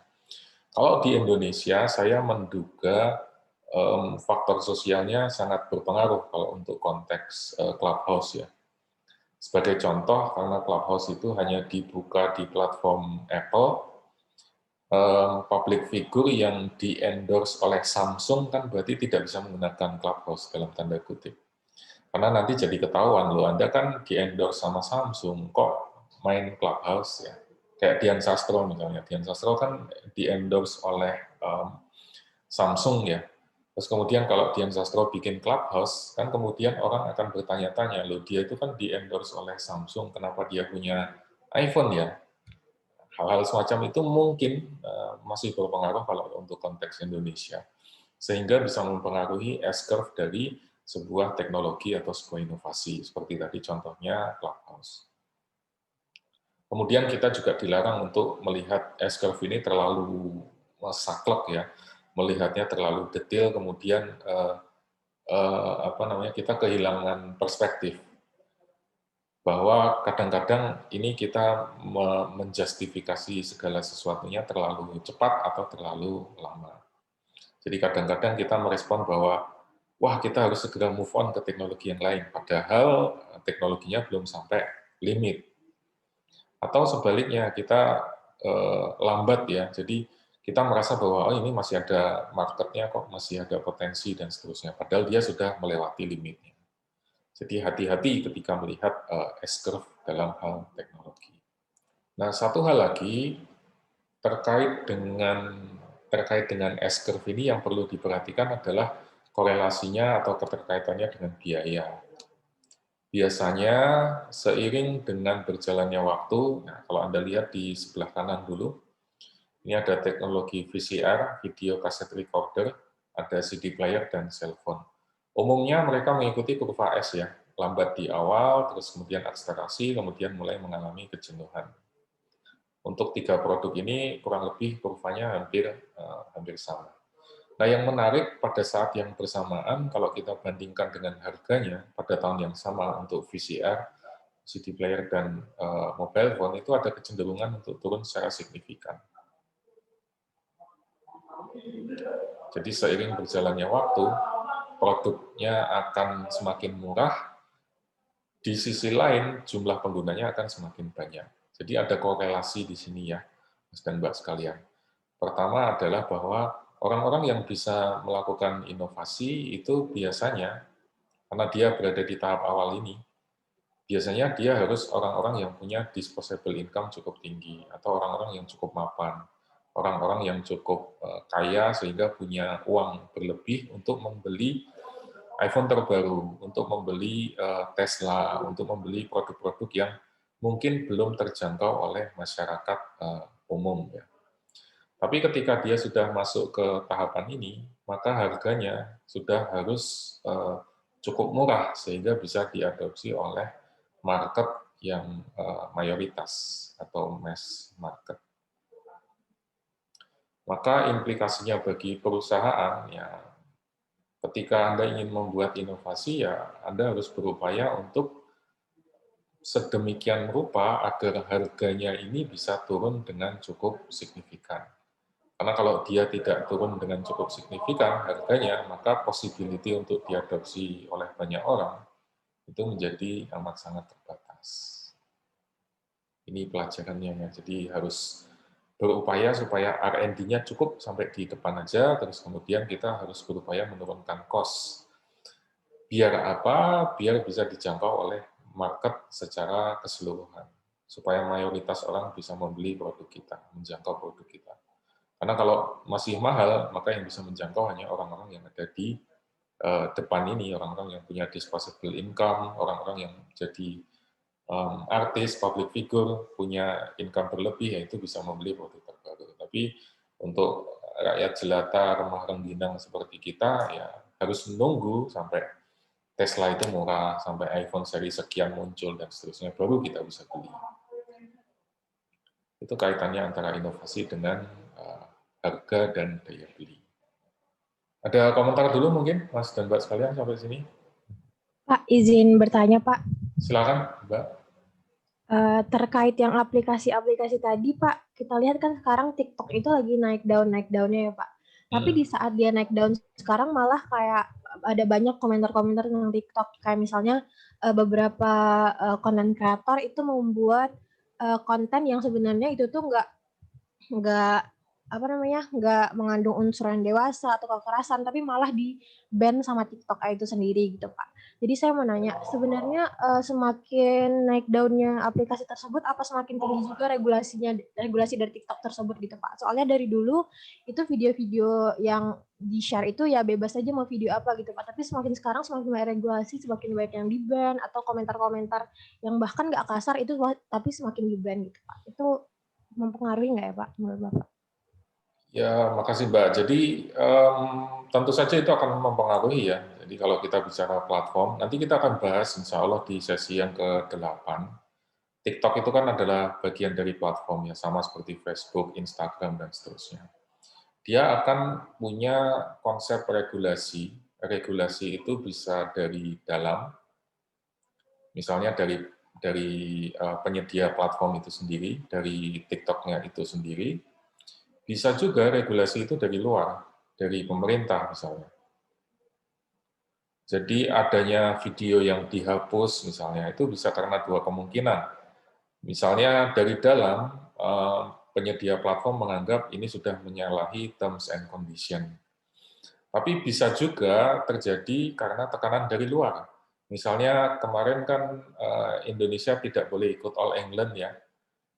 Kalau di Indonesia, saya menduga faktor sosialnya sangat berpengaruh kalau untuk konteks Clubhouse ya. Sebagai contoh, karena Clubhouse itu hanya dibuka di platform Apple, public figure yang di-endorse oleh Samsung kan berarti tidak bisa menggunakan Clubhouse dalam tanda kutip. Karena nanti jadi ketahuan, loh Anda kan di-endorse sama Samsung, kok main Clubhouse ya. Kayak Dian Sastro misalnya, Dian Sastro kan di-endorse oleh Samsung ya. Terus kemudian kalau Dian Sastro bikin Clubhouse, kan kemudian orang akan bertanya-tanya, loh dia itu kan di-endorse oleh Samsung, kenapa dia punya iPhone ya? Hal-hal semacam itu mungkin masih berpengaruh kalau untuk konteks Indonesia, sehingga bisa mempengaruhi S-curve dari sebuah teknologi atau sebuah inovasi, seperti tadi contohnya Clubhouse. Kemudian kita juga dilarang untuk melihat S-curve ini terlalu saklek ya, melihatnya terlalu detail, kemudian kita kehilangan perspektif. Bahwa kadang-kadang ini kita menjustifikasi segala sesuatunya terlalu cepat atau terlalu lama. Jadi kadang-kadang kita merespon bahwa, wah kita harus segera move on ke teknologi yang lain, padahal teknologinya belum sampai limit. Atau sebaliknya, kita lambat ya, jadi kita merasa bahwa oh, ini masih ada marketnya kok, masih ada potensi dan seterusnya, padahal dia sudah melewati limitnya. Jadi hati-hati ketika melihat S-curve dalam hal teknologi. Nah, satu hal lagi terkait dengan S-curve ini yang perlu diperhatikan adalah korelasinya atau keterkaitannya dengan biaya. Biasanya seiring dengan berjalannya waktu, nah kalau Anda lihat di sebelah kanan dulu, ini ada teknologi VCR, video cassette recorder, ada CD player, dan cellphone. Umumnya mereka mengikuti kurva S ya, lambat di awal, terus kemudian akselerasi, kemudian mulai mengalami kejenuhan. Untuk tiga produk ini kurang lebih kurvanya hampir sama. Nah, yang menarik pada saat yang bersamaan, kalau kita bandingkan dengan harganya pada tahun yang sama untuk VCR, CD player, dan mobile phone, itu ada kecenderungan untuk turun secara signifikan. Jadi seiring berjalannya waktu, produknya akan semakin murah, di sisi lain jumlah penggunanya akan semakin banyak. Jadi ada korelasi di sini ya, Mas dan Mbak sekalian. Pertama adalah bahwa orang-orang yang bisa melakukan inovasi itu biasanya, karena dia berada di tahap awal ini, biasanya dia harus orang-orang yang punya disposable income cukup tinggi, atau orang-orang yang cukup mapan, orang-orang yang cukup kaya sehingga punya uang berlebih untuk membeli iPhone terbaru, untuk membeli Tesla, untuk membeli produk-produk yang mungkin belum terjangkau oleh masyarakat umum ya. Tapi ketika dia sudah masuk ke tahapan ini, maka harganya sudah harus cukup murah sehingga bisa diadopsi oleh market yang mayoritas atau mass market. Maka implikasinya bagi perusahaan ya, ketika Anda ingin membuat inovasi ya Anda harus berupaya untuk sedemikian rupa agar harganya ini bisa turun dengan cukup signifikan. Karena kalau dia tidak turun dengan cukup signifikan harganya, maka possibility untuk diadopsi oleh banyak orang itu menjadi amat sangat terbatas. Ini pelajarannya ya. Jadi harus berupaya supaya R&D-nya cukup sampai di depan aja, terus kemudian kita harus berupaya menurunkan cost. Biar apa? Biar bisa dijangkau oleh market secara keseluruhan. Supaya mayoritas orang bisa membeli produk kita, menjangkau produk kita. Karena kalau masih mahal, maka yang bisa menjangkau hanya orang-orang yang ada di depan ini, orang-orang yang punya disposable income, orang-orang yang jadi artis, public figure punya income berlebih, ya itu bisa membeli produk terbaru. Tapi untuk rakyat jelata, remah rengginang seperti kita, ya harus menunggu sampai Tesla itu murah, sampai iPhone seri sekian muncul, dan seterusnya, baru kita bisa beli. Itu kaitannya antara inovasi dengan harga dan daya beli. Ada komentar dulu mungkin, Mas dan Mbak sekalian sampai sini? Pak, izin bertanya, Pak. Silakan, Mbak. Terkait yang aplikasi-aplikasi tadi, Pak, kita lihat kan sekarang TikTok itu lagi naik daunnya ya, Pak. Tapi di saat dia naik daun sekarang malah kayak ada banyak komentar-komentar tentang TikTok. Kayak misalnya beberapa konten kreator itu membuat konten yang sebenarnya itu tuh nggak mengandung unsur yang dewasa atau kekerasan, tapi malah di ban sama TikTok itu sendiri gitu, Pak. Jadi saya mau nanya, sebenarnya semakin naik daunnya aplikasi tersebut, apa semakin tinggi juga regulasi dari TikTok tersebut gitu, Pak? Soalnya dari dulu itu video-video yang di-share itu ya bebas aja mau video apa gitu, Pak. Tapi semakin sekarang semakin banyak regulasi, semakin banyak yang di-ban atau komentar-komentar yang bahkan nggak kasar itu tapi semakin di-ban gitu, Pak. Itu mempengaruhi nggak ya, Pak, menurut Bapak? Ya, makasih Mbak. Jadi tentu saja itu akan mempengaruhi ya. Jadi kalau kita bicara platform, nanti kita akan bahas insya Allah di sesi yang ke-8. TikTok itu kan adalah bagian dari platform ya, sama seperti Facebook, Instagram, dan seterusnya. Dia akan punya konsep regulasi. Regulasi itu bisa dari dalam, misalnya dari penyedia platform itu sendiri, dari TikTok-nya itu sendiri. Bisa juga regulasi itu dari luar, dari pemerintah misalnya. Jadi adanya video yang dihapus misalnya, itu bisa karena dua kemungkinan. Misalnya dari dalam, penyedia platform menganggap ini sudah menyalahi terms and condition. Tapi bisa juga terjadi karena tekanan dari luar. Misalnya kemarin kan Indonesia tidak boleh ikut All England ya.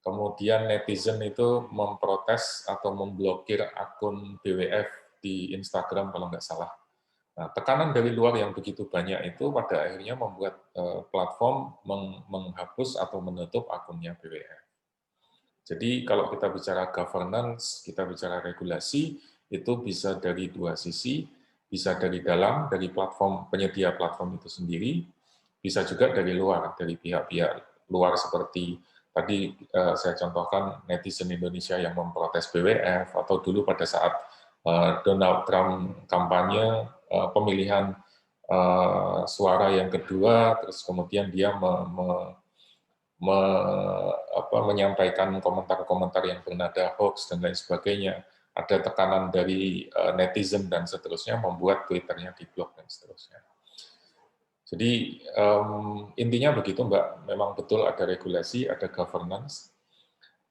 Kemudian netizen itu memprotes atau memblokir akun BWF di Instagram kalau nggak salah. Nah, tekanan dari luar yang begitu banyak itu pada akhirnya membuat platform menghapus atau menutup akunnya BWF. Jadi kalau kita bicara governance, kita bicara regulasi, itu bisa dari dua sisi, bisa dari dalam, dari platform penyedia platform itu sendiri, bisa juga dari luar, dari pihak-pihak luar seperti tadi saya contohkan netizen Indonesia yang memprotes BWF, atau dulu pada saat Donald Trump kampanye pemilihan suara yang kedua, terus kemudian dia menyampaikan komentar-komentar yang bernada hoax dan lain sebagainya, ada tekanan dari netizen dan seterusnya, membuat Twitternya diblok dan seterusnya. Jadi intinya begitu Mbak, memang betul ada regulasi, ada governance,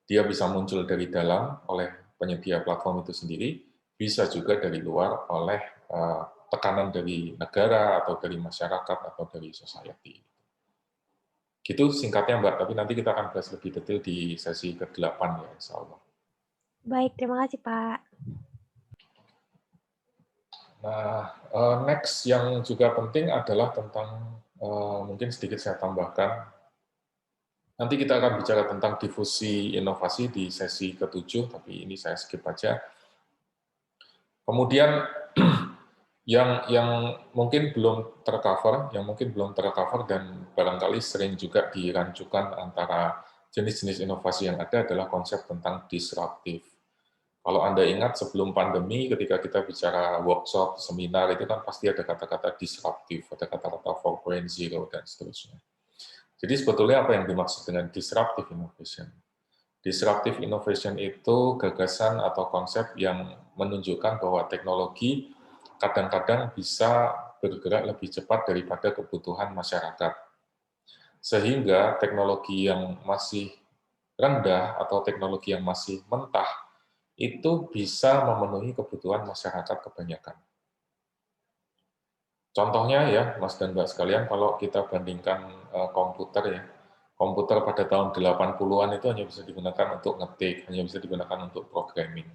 dia bisa muncul dari dalam oleh penyedia platform itu sendiri, bisa juga dari luar oleh tekanan dari negara atau dari masyarakat atau dari society. Gitu singkatnya Mbak, tapi nanti kita akan bahas lebih detail di sesi ke-8 ya, insya Allah. Baik, terima kasih Pak. Nah, next yang juga penting adalah tentang, mungkin sedikit saya tambahkan, nanti kita akan bicara tentang difusi inovasi di sesi ke-7, tapi ini saya skip aja. Kemudian yang mungkin belum tercover, dan barangkali sering juga dirancukan antara jenis-jenis inovasi yang ada adalah konsep tentang disruptif. Kalau Anda ingat sebelum pandemi, ketika kita bicara workshop, seminar, itu kan pasti ada kata-kata disruptif, ada kata-kata 4.0 dan seterusnya. Jadi sebetulnya apa yang dimaksud dengan disruptive innovation? Disruptive innovation itu gagasan atau konsep yang menunjukkan bahwa teknologi kadang-kadang bisa bergerak lebih cepat daripada kebutuhan masyarakat. Sehingga teknologi yang masih rendah atau teknologi yang masih mentah itu bisa memenuhi kebutuhan masyarakat kebanyakan. Contohnya ya, Mas dan Mbak sekalian, kalau kita bandingkan komputer ya, komputer pada tahun 80-an itu hanya bisa digunakan untuk ngetik, hanya bisa digunakan untuk programming.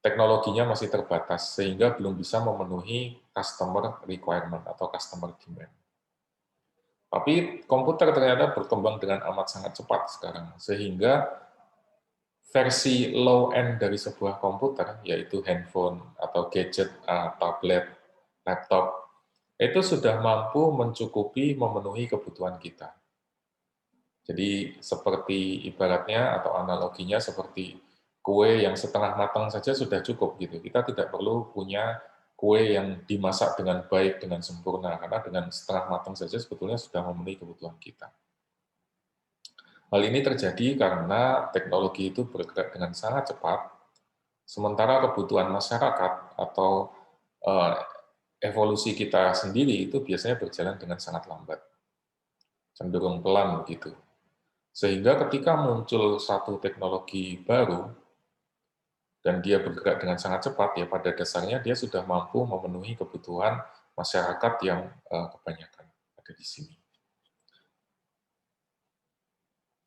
Teknologinya masih terbatas, sehingga belum bisa memenuhi customer requirement atau customer demand. Tapi komputer ternyata berkembang dengan amat sangat cepat sekarang, sehingga versi low-end dari sebuah komputer, yaitu handphone atau gadget, tablet, laptop, itu sudah mampu mencukupi memenuhi kebutuhan kita. Jadi seperti ibaratnya atau analoginya seperti kue yang setengah matang saja sudah cukup gitu. Kita tidak perlu punya kue yang dimasak dengan baik, dengan sempurna, karena dengan setengah matang saja sebetulnya sudah memenuhi kebutuhan kita. Hal ini terjadi karena teknologi itu bergerak dengan sangat cepat, sementara kebutuhan masyarakat atau evolusi kita sendiri itu biasanya berjalan dengan sangat lambat, cenderung pelan begitu. Sehingga ketika muncul satu teknologi baru, dan dia bergerak dengan sangat cepat, ya pada dasarnya dia sudah mampu memenuhi kebutuhan masyarakat yang kebanyakan ada di sini.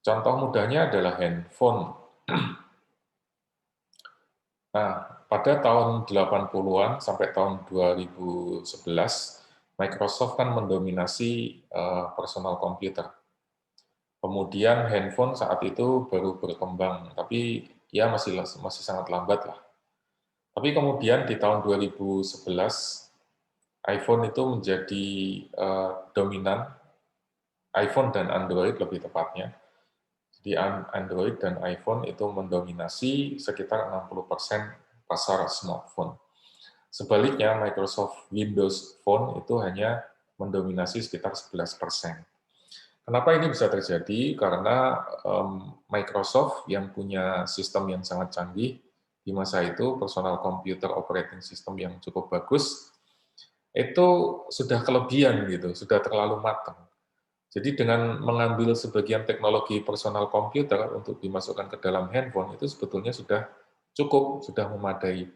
Contoh mudahnya adalah handphone. Nah, pada tahun 80-an sampai tahun 2011, Microsoft kan mendominasi personal computer. Kemudian handphone saat itu baru berkembang, tapi ya masih sangat lambat lah. Tapi kemudian di tahun 2011, iPhone itu menjadi dominan, iPhone dan Android lebih tepatnya. Jadi Android dan iPhone itu mendominasi sekitar 60% pasar smartphone. Sebaliknya, Microsoft Windows Phone itu hanya mendominasi sekitar 11%. Kenapa ini bisa terjadi? Karena Microsoft yang punya sistem yang sangat canggih di masa itu, personal computer operating system yang cukup bagus, itu sudah kelebihan gitu, sudah terlalu matang. Jadi dengan mengambil sebagian teknologi personal computer untuk dimasukkan ke dalam handphone itu sebetulnya sudah cukup, sudah memadai.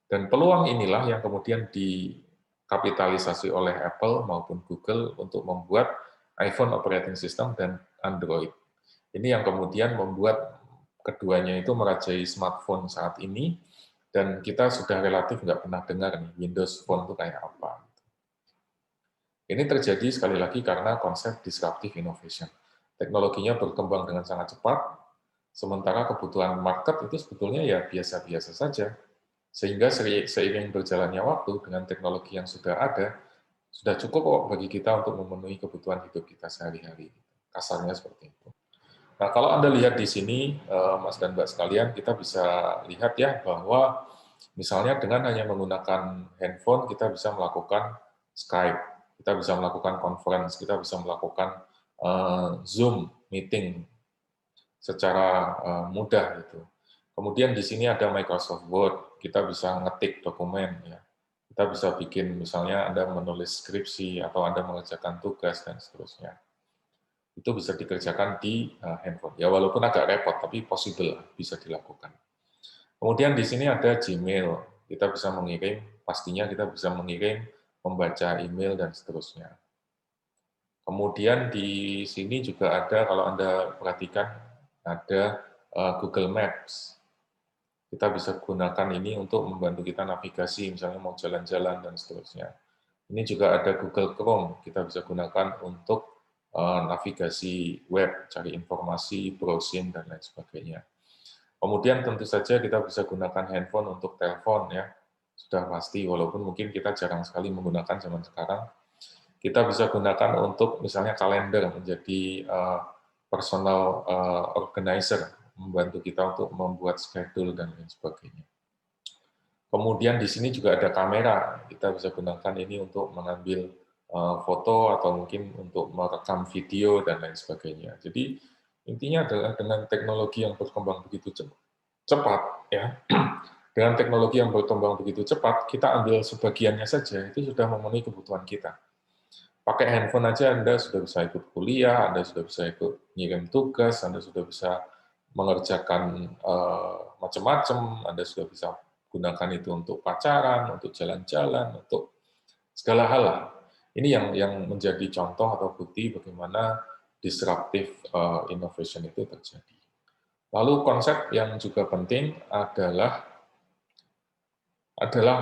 Dan peluang inilah yang kemudian dikapitalisasi oleh Apple maupun Google untuk membuat iPhone operating system dan Android. Ini yang kemudian membuat keduanya itu merajai smartphone saat ini, dan kita sudah relatif nggak pernah dengar nih Windows Phone itu kayak apa. Ini terjadi sekali lagi karena konsep disruptive innovation. Teknologinya berkembang dengan sangat cepat, sementara kebutuhan market itu sebetulnya ya biasa-biasa saja. Sehingga seiring berjalannya waktu dengan teknologi yang sudah ada, sudah cukup kok bagi kita untuk memenuhi kebutuhan hidup kita sehari-hari. Kasarnya seperti itu. Nah, kalau Anda lihat di sini, Mas dan Mbak sekalian, kita bisa lihat ya bahwa misalnya dengan hanya menggunakan handphone, kita bisa melakukan Skype, kita bisa melakukan conference, kita bisa melakukan Zoom meeting secara mudah gitu. Kemudian di sini ada Microsoft Word, kita bisa ngetik dokumen ya. Kita bisa bikin misalnya Anda menulis skripsi atau Anda mengerjakan tugas dan seterusnya. Itu bisa dikerjakan di handphone. Ya walaupun agak repot tapi possible bisa dilakukan. Kemudian di sini ada Gmail. Kita bisa mengirim, pastinya kita bisa mengirim, membaca email dan seterusnya. Kemudian di sini juga ada, kalau Anda perhatikan, ada Google Maps. Kita bisa gunakan ini untuk membantu kita navigasi, misalnya mau jalan-jalan dan seterusnya. Ini juga ada Google Chrome, kita bisa gunakan untuk navigasi web, cari informasi, browsing, dan lain sebagainya. Kemudian tentu saja kita bisa gunakan handphone untuk telepon, ya sudah pasti, walaupun mungkin kita jarang sekali menggunakan zaman sekarang. Kita bisa gunakan untuk misalnya kalender, menjadi personal organizer, membantu kita untuk membuat schedule dan lain sebagainya. Kemudian di sini juga ada kamera, kita bisa gunakan ini untuk mengambil foto atau mungkin untuk merekam video dan lain sebagainya. Jadi intinya adalah dengan teknologi yang berkembang begitu cepat, ya, dengan teknologi yang berkembang begitu cepat, kita ambil sebagiannya saja itu sudah memenuhi kebutuhan kita. Pakai handphone aja Anda sudah bisa ikut kuliah, Anda sudah bisa ikut ngirim tugas, Anda sudah bisa mengerjakan macam-macam, Anda sudah bisa gunakan itu untuk pacaran, untuk jalan-jalan, untuk segala hal. Ini yang menjadi contoh atau bukti bagaimana disruptive innovation itu terjadi. Lalu konsep yang juga penting adalah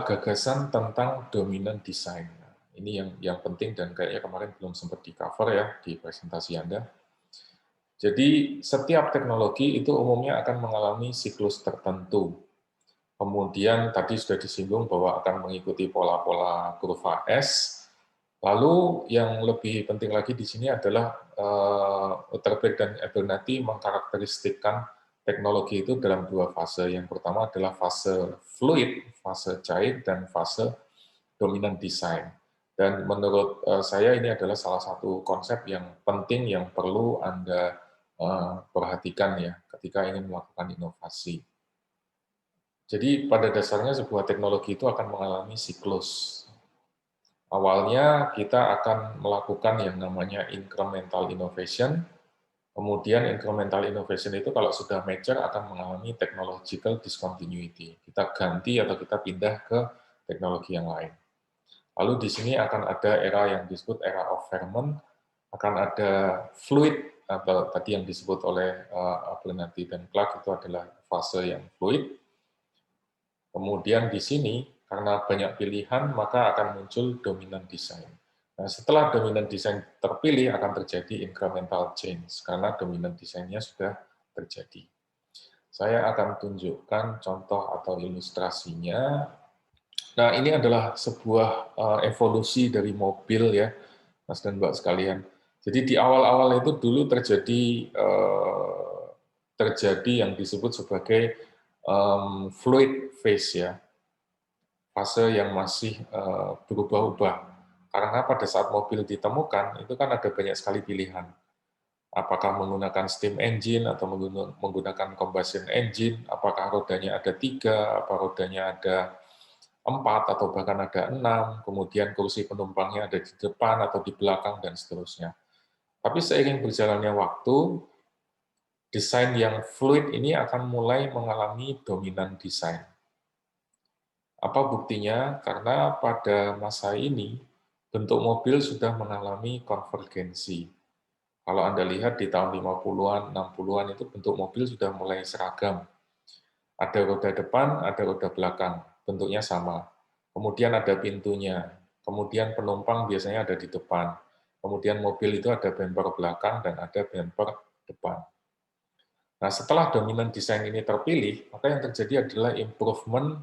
gagasan tentang dominant design. Ini yang penting dan kayaknya kemarin belum sempat di-cover ya di presentasi Anda. Jadi setiap teknologi itu umumnya akan mengalami siklus tertentu. Kemudian tadi sudah disinggung bahwa akan mengikuti pola-pola kurva S. Lalu yang lebih penting lagi di sini adalah Utterback dan Abernathy mengkarakteristikkan teknologi itu dalam dua fase. Yang pertama adalah fase fluid, fase cair, dan fase dominant design. Dan menurut saya ini adalah salah satu konsep yang penting yang perlu Anda perhatikan ya ketika ingin melakukan inovasi. Jadi pada dasarnya sebuah teknologi itu akan mengalami siklus. Awalnya kita akan melakukan yang namanya incremental innovation, kemudian incremental innovation itu kalau sudah mature akan mengalami technological discontinuity. Kita ganti atau kita pindah ke teknologi yang lain. Lalu di sini akan ada era yang disebut era of ferment, akan ada fluid atau tadi yang disebut oleh Abernathy dan Clark itu adalah fase yang fluid. Kemudian di sini karena banyak pilihan maka akan muncul dominant design. Nah, setelah dominant design terpilih akan terjadi incremental change karena dominant design-nya sudah terjadi. Saya akan tunjukkan contoh atau ilustrasinya. Nah, ini adalah sebuah evolusi dari mobil ya, Mas dan Mbak sekalian. Jadi di awal-awal itu dulu terjadi yang disebut sebagai fluid phase ya, fase yang masih berubah-ubah. Karena pada saat mobil ditemukan itu kan ada banyak sekali pilihan. Apakah menggunakan steam engine atau menggunakan combustion engine, apakah rodanya ada 3, apa rodanya ada 4 atau bahkan ada 6, kemudian kursi penumpangnya ada di depan atau di belakang dan seterusnya. Tapi seiring berjalannya waktu, desain yang fluid ini akan mulai mengalami dominan desain. Apa buktinya? Karena pada masa ini bentuk mobil sudah mengalami konvergensi. Kalau Anda lihat di tahun 50-an, 60-an itu bentuk mobil sudah mulai seragam. Ada roda depan, ada roda belakang, bentuknya sama. Kemudian ada pintunya, kemudian penumpang biasanya ada di depan. Kemudian mobil itu ada bumper belakang dan ada bumper depan. Nah, setelah dominan desain ini terpilih, maka yang terjadi adalah improvement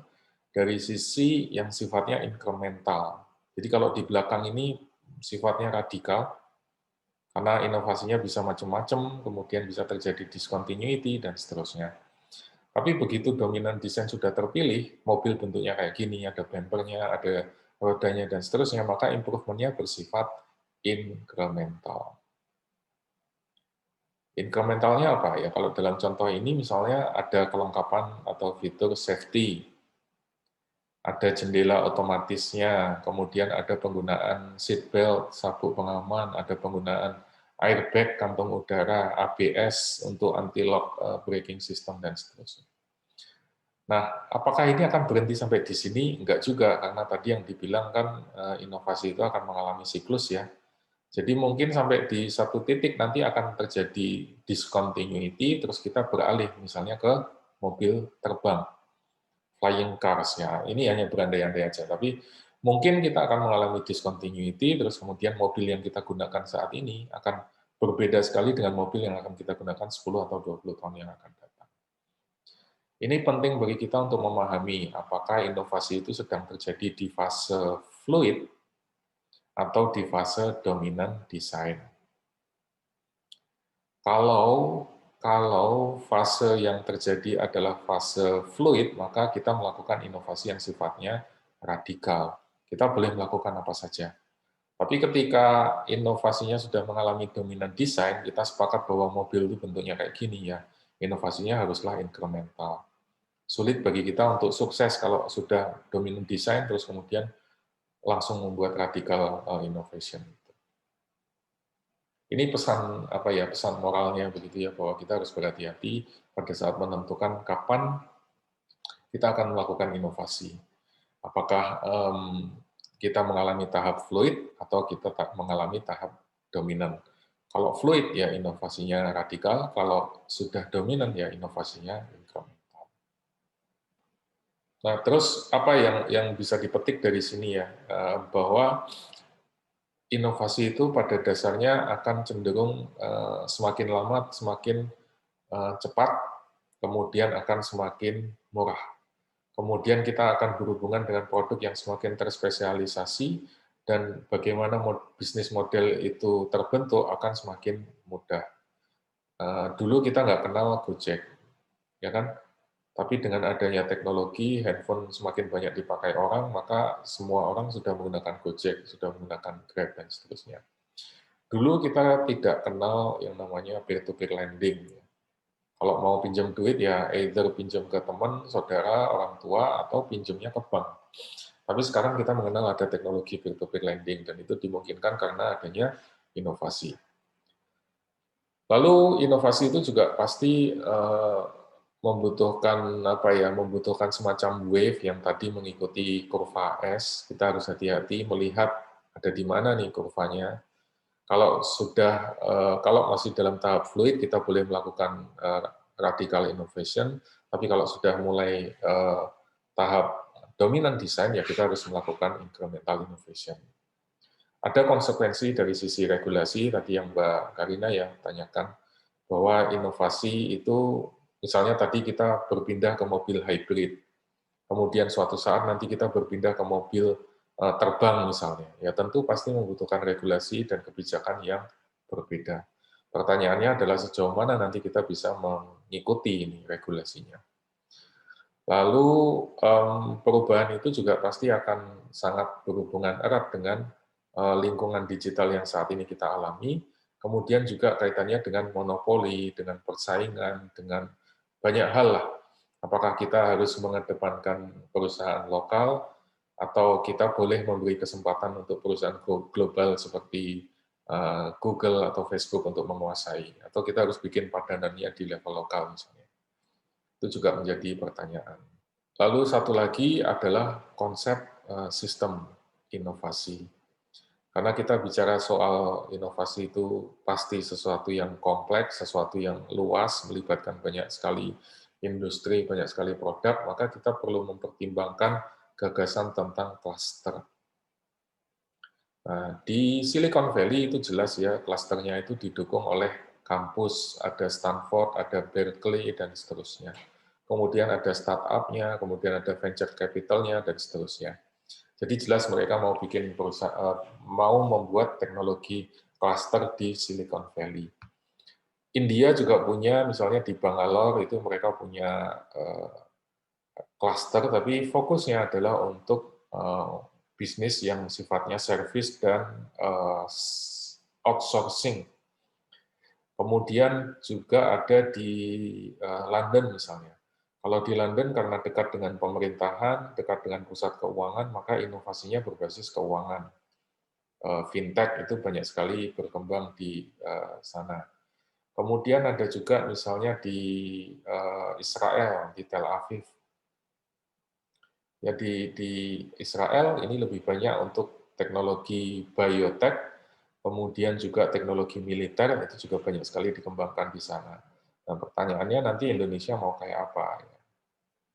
dari sisi yang sifatnya incremental. Jadi kalau di belakang ini sifatnya radikal, karena inovasinya bisa macam-macam, kemudian bisa terjadi discontinuity, dan seterusnya. Tapi begitu dominan desain sudah terpilih, mobil bentuknya kayak gini, ada bumpernya, ada rodanya, dan seterusnya, maka improvementnya bersifat incremental. Incrementalnya apa? Ya kalau dalam contoh ini misalnya ada kelengkapan atau fitur safety, ada jendela otomatisnya, kemudian ada penggunaan seat belt, sabuk pengaman, ada penggunaan airbag, kantong udara, ABS untuk anti-lock braking system, dan seterusnya. Nah, apakah ini akan berhenti sampai di sini? Enggak juga, karena tadi yang dibilang kan inovasi itu akan mengalami siklus ya. Jadi mungkin sampai di satu titik nanti akan terjadi discontinuity, terus kita beralih misalnya ke mobil terbang, flying cars ya. Ini hanya berandai-andai aja, tapi mungkin kita akan mengalami discontinuity, terus kemudian mobil yang kita gunakan saat ini akan berbeda sekali dengan mobil yang akan kita gunakan 10 atau 20 tahun yang akan datang. Ini penting bagi kita untuk memahami apakah inovasi itu sedang terjadi di fase fluid atau di fase dominan desain. Kalau fase yang terjadi adalah fase fluid, maka kita melakukan inovasi yang sifatnya radikal. Kita boleh melakukan apa saja. Tapi ketika inovasinya sudah mengalami dominan desain, kita sepakat bahwa mobil itu bentuknya kayak gini ya, inovasinya haruslah incremental. Sulit bagi kita untuk sukses kalau sudah dominan desain, terus kemudian langsung membuat radical innovation. Ini pesan apa ya, pesan moralnya begitu ya, bahwa kita harus berhati-hati pada saat menentukan kapan kita akan melakukan inovasi. Apakah kita mengalami tahap fluid atau kita mengalami tahap dominan. Kalau fluid ya inovasinya radikal, kalau sudah dominan ya inovasinya incremental. Nah, terus apa yang bisa dipetik dari sini ya, bahwa inovasi itu pada dasarnya akan cenderung semakin lama semakin cepat, kemudian akan semakin murah. Kemudian kita akan berhubungan dengan produk yang semakin terspesialisasi, dan bagaimana bisnis model itu terbentuk akan semakin mudah. Dulu kita nggak kenal Gojek, ya kan? Tapi dengan adanya teknologi, handphone semakin banyak dipakai orang, maka semua orang sudah menggunakan Gojek, sudah menggunakan Grab, dan seterusnya. Dulu kita tidak kenal yang namanya peer-to-peer lending. Kalau mau pinjam duit, ya either pinjam ke teman, saudara, orang tua, atau pinjamnya ke bank. Tapi sekarang kita mengenal ada teknologi peer-to-peer lending, dan itu dimungkinkan karena adanya inovasi. Lalu inovasi itu juga pasti membutuhkan membutuhkan semacam wave yang tadi mengikuti kurva S. Kita harus hati-hati melihat ada di mana nih kurvanya. Kalau masih dalam tahap fluid, kita boleh melakukan radical innovation. Tapi kalau sudah mulai tahap dominant design, ya kita harus melakukan incremental innovation. Ada konsekuensi dari sisi regulasi tadi yang Mbak Karina yang tanyakan, bahwa inovasi itu misalnya tadi kita berpindah ke mobil hybrid, kemudian suatu saat nanti kita berpindah ke mobil terbang misalnya, ya tentu pasti membutuhkan regulasi dan kebijakan yang berbeda. Pertanyaannya adalah sejauh mana nanti kita bisa mengikuti ini regulasinya. Lalu perubahan itu juga pasti akan sangat berhubungan erat dengan lingkungan digital yang saat ini kita alami, kemudian juga kaitannya dengan monopoli, dengan persaingan, dengan banyak hal lah. Apakah kita harus mengedepankan perusahaan lokal, atau kita boleh memberi kesempatan untuk perusahaan global seperti Google atau Facebook untuk menguasai, atau kita harus bikin padanannya di level lokal misalnya. Itu juga menjadi pertanyaan. Lalu satu lagi adalah konsep sistem inovasi. Karena kita bicara soal inovasi itu pasti sesuatu yang kompleks, sesuatu yang luas, melibatkan banyak sekali industri, banyak sekali produk, maka kita perlu mempertimbangkan gagasan tentang klaster. Nah, di Silicon Valley itu jelas ya, klasternya itu didukung oleh kampus, ada Stanford, ada Berkeley, dan seterusnya. Kemudian ada startup-nya, kemudian ada venture capital-nya, dan seterusnya. Jadi jelas mereka mau bikin perusahaan, mau membuat teknologi cluster di Silicon Valley. India juga punya, misalnya di Bangalore itu mereka punya cluster, tapi fokusnya adalah untuk bisnis yang sifatnya service dan outsourcing. Kemudian juga ada di London misalnya. Kalau di London karena dekat dengan pemerintahan, dekat dengan pusat keuangan, maka inovasinya berbasis keuangan. Fintech itu banyak sekali berkembang di sana. Kemudian ada juga misalnya di Israel, di Tel Aviv. Ya di Israel ini lebih banyak untuk teknologi biotech, kemudian juga teknologi militer, itu juga banyak sekali dikembangkan di sana. Nah, pertanyaannya nanti Indonesia mau kayak apa?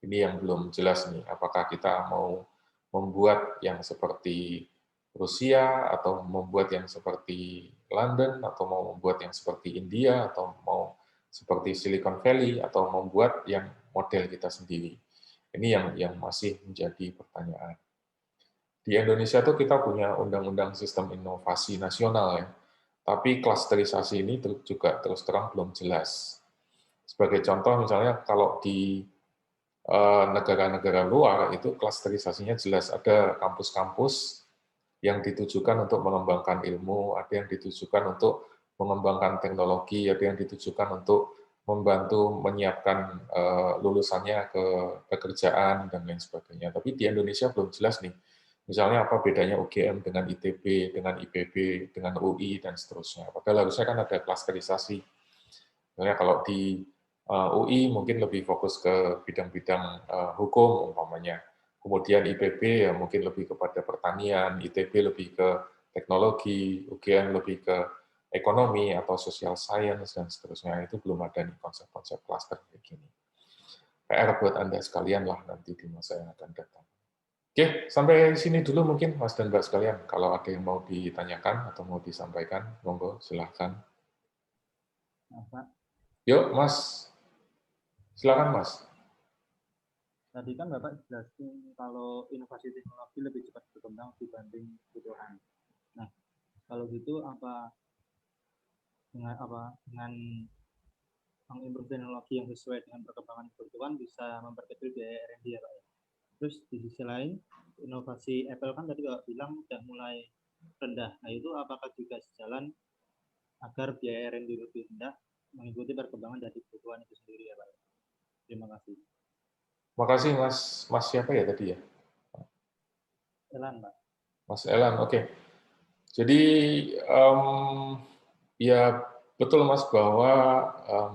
Ini yang belum jelas nih, apakah kita mau membuat yang seperti Rusia, atau membuat yang seperti London, atau mau membuat yang seperti India, atau mau seperti Silicon Valley, atau membuat yang model kita sendiri. Ini yang masih menjadi pertanyaan. Di Indonesia tuh kita punya Undang-Undang Sistem Inovasi Nasional ya, tapi klasterisasi ini juga terus terang belum jelas. Sebagai contoh misalnya kalau di negara-negara luar itu klasterisasinya jelas, ada kampus-kampus yang ditujukan untuk mengembangkan ilmu, ada yang ditujukan untuk mengembangkan teknologi, ada yang ditujukan untuk membantu menyiapkan lulusannya ke pekerjaan dan lain sebagainya. Tapi di Indonesia belum jelas nih. Misalnya apa bedanya UGM dengan ITB, dengan IPB, dengan UI dan seterusnya. Padahal harusnya kan ada klasterisasi. Misalnya kalau di UI mungkin lebih fokus ke bidang-bidang hukum umpamanya. Kemudian IPB ya mungkin lebih kepada pertanian, ITB lebih ke teknologi, UGM lebih ke ekonomi atau social science dan seterusnya. Itu belum ada nih konsep-konsep cluster kayak gini. PR buat Anda sekalian lah nanti di masa yang akan datang. Oke, sampai sini dulu mungkin Mas dan Mbak sekalian. Kalau ada yang mau ditanyakan atau mau disampaikan, monggo silahkan. Yuk Mas, silakan Mas. Tadi kan Bapak jelasin kalau inovasi teknologi lebih cepat berkembang dibanding kebutuhan. Nah, kalau gitu dengan mengimprove teknologi yang sesuai dengan perkembangan kebutuhan bisa memperkecil biaya R&D ya Pak ya. Terus di sisi lain, inovasi Apple kan tadi Bapak bilang sudah mulai rendah. Nah itu apakah juga sejalan agar biaya R&D lebih rendah mengikuti perkembangan dari kebutuhan itu sendiri ya Pak? Terima kasih. Makasih Mas siapa ya tadi ya? Elan Pak. Mas Elan, oke. Jadi ya betul Mas bahwa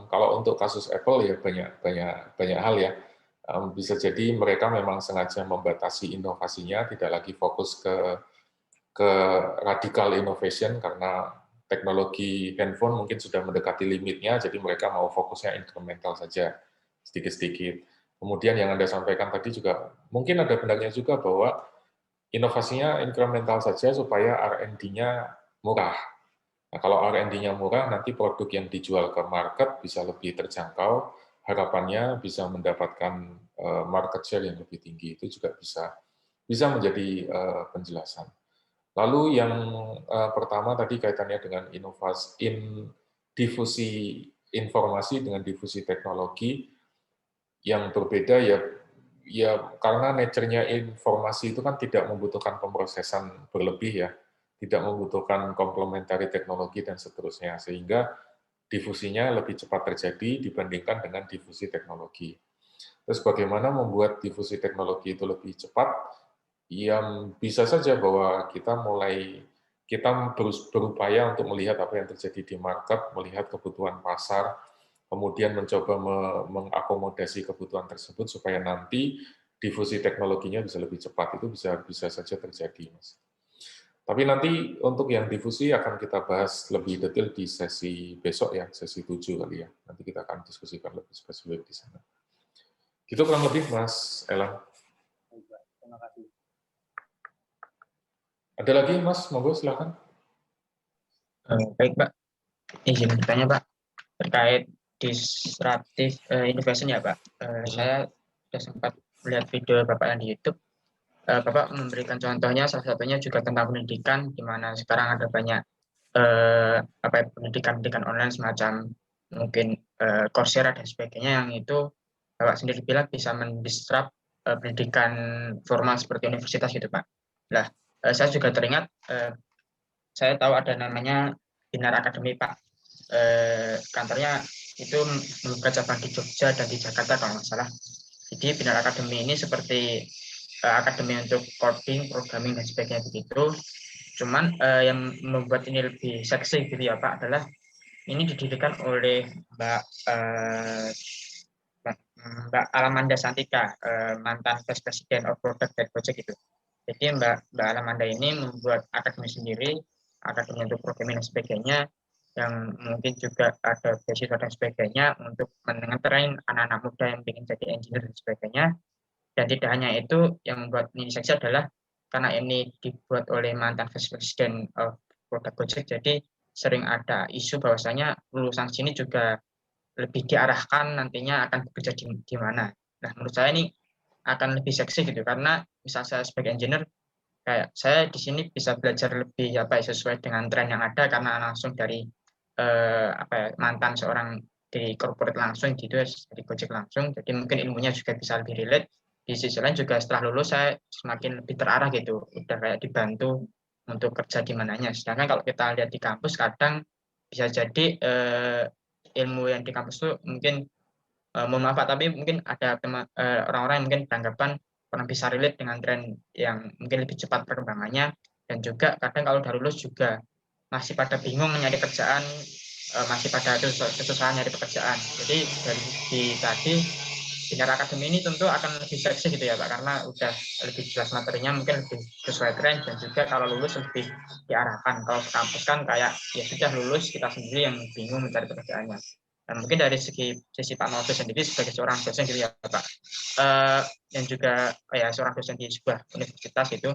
kalau untuk kasus Apple ya banyak hal ya. Bisa jadi mereka memang sengaja membatasi inovasinya, tidak lagi fokus ke radical innovation karena teknologi handphone mungkin sudah mendekati limitnya, jadi mereka mau fokusnya incremental saja, sedikit-sedikit. Kemudian yang Anda sampaikan tadi juga, mungkin ada benarnya juga bahwa inovasinya incremental saja supaya R&D-nya murah. Nah, kalau R&D-nya murah, nanti produk yang dijual ke market bisa lebih terjangkau, harapannya bisa mendapatkan market share yang lebih tinggi. Itu juga bisa menjadi penjelasan. Lalu yang pertama tadi kaitannya dengan difusi informasi dengan difusi teknologi yang berbeda ya karena nature-nya informasi itu kan tidak membutuhkan pemrosesan berlebih ya, tidak membutuhkan komplementari teknologi dan seterusnya, sehingga difusinya lebih cepat terjadi dibandingkan dengan difusi teknologi. Terus bagaimana membuat difusi teknologi itu lebih cepat? Yang bisa saja bahwa kita berupaya untuk melihat apa yang terjadi di market, melihat kebutuhan pasar, kemudian mencoba mengakomodasi kebutuhan tersebut supaya nanti difusi teknologinya bisa lebih cepat. Itu bisa saja terjadi, Mas. Tapi nanti untuk yang difusi akan kita bahas lebih detail di sesi besok ya, sesi 7 kali ya. Nanti kita akan diskusikan lebih spesifik di sana. Gitu kurang lebih, Mas Elang. Terima kasih. Ada lagi, Mas? Monggo silakan. Baik, Pak. Izin bertanya, Pak, terkait disruptive innovation ya, Pak. Saya sudah sempat melihat video Bapak yang di YouTube. Bapak memberikan contohnya, salah satunya juga tentang pendidikan, di mana sekarang ada banyak pendidikan online semacam mungkin Coursera dan sebagainya, yang itu Bapak sendiri bilang bisa mendisrupt pendidikan formal seperti universitas gitu, Pak. Nah, saya juga teringat, saya tahu ada namanya Binar Academy, Pak. Kantornya itu membuka cabang di Jogja dan di Jakarta kalau nggak salah. Jadi Binar Academy ini seperti akademi untuk coding, programming dan sebagainya begitu. Cuman yang membuat ini lebih seksi gitu ya Pak adalah ini didirikan oleh Mbak Alamanda Santika, mantan Vice President of Product Guide Project gitu. Jadi Mbak Alamanda ini membuat akademi sendiri, akademi untuk programming dan sebagainya, yang mungkin juga ada beasiswa dan sebagainya untuk mentrain anak-anak muda yang ingin jadi engineer dan sebagainya. Dan tidak hanya itu, yang membuat ini seksi adalah karena ini dibuat oleh mantan Vice President of Product Project, jadi sering ada isu bahwasanya lulusan sini juga lebih diarahkan nantinya akan bekerja di mana. Nah, menurut saya ini akan lebih seksi gitu, karena misal saya sebagai engineer, kayak saya di sini bisa belajar lebih sesuai dengan tren yang ada karena langsung dari mantan seorang di corporate langsung gitu ya, di Gojek langsung, jadi mungkin ilmunya juga bisa lebih relate. Di sisi lain juga setelah lulus saya semakin lebih terarah gitu, udah kayak dibantu untuk kerja di mananya. Sedangkan kalau kita lihat di kampus kadang bisa jadi ilmu yang di kampus itu mungkin mohon maaf Pak, tapi mungkin ada orang-orang yang mungkin beranggapan kurang bisa relate dengan tren yang mungkin lebih cepat perkembangannya, dan juga kadang kalau udah lulus juga masih pada bingung nyari kerjaan, masih pada kesusahan nyari pekerjaan. Jadi dari tadi Binar Academy ini tentu akan lebih seksi gitu ya Pak, karena udah lebih jelas materinya, mungkin lebih sesuai tren, dan juga kalau lulus lebih diarahkan. Kalau ke kampus kan kayak ya sudah lulus kita sendiri yang bingung mencari pekerjaannya. Dan mungkin dari sisi Pak Noto sendiri sebagai seorang dosen gitu ya Pak, dan juga ya seorang dosen di sebuah universitas itu,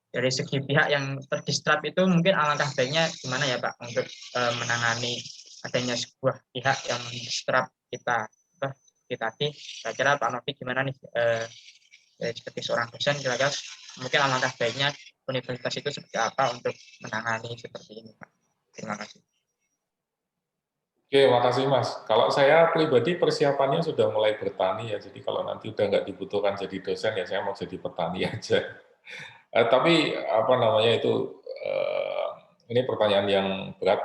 dari segi pihak yang terdistrap itu mungkin alangkah baiknya gimana ya Pak untuk menangani adanya sebuah pihak yang distrap kita. Tadi saya kira Pak Novi gimana nih sebagai seorang dosen, kira-kira mungkin alangkah baiknya universitas itu seperti apa untuk menangani seperti ini Pak. Terima kasih. Oke, makasih Mas. Kalau saya pribadi persiapannya sudah mulai bertani ya, jadi kalau nanti udah nggak dibutuhkan jadi dosen ya saya mau jadi petani aja. Tapi apa namanya itu, ini pertanyaan yang berat.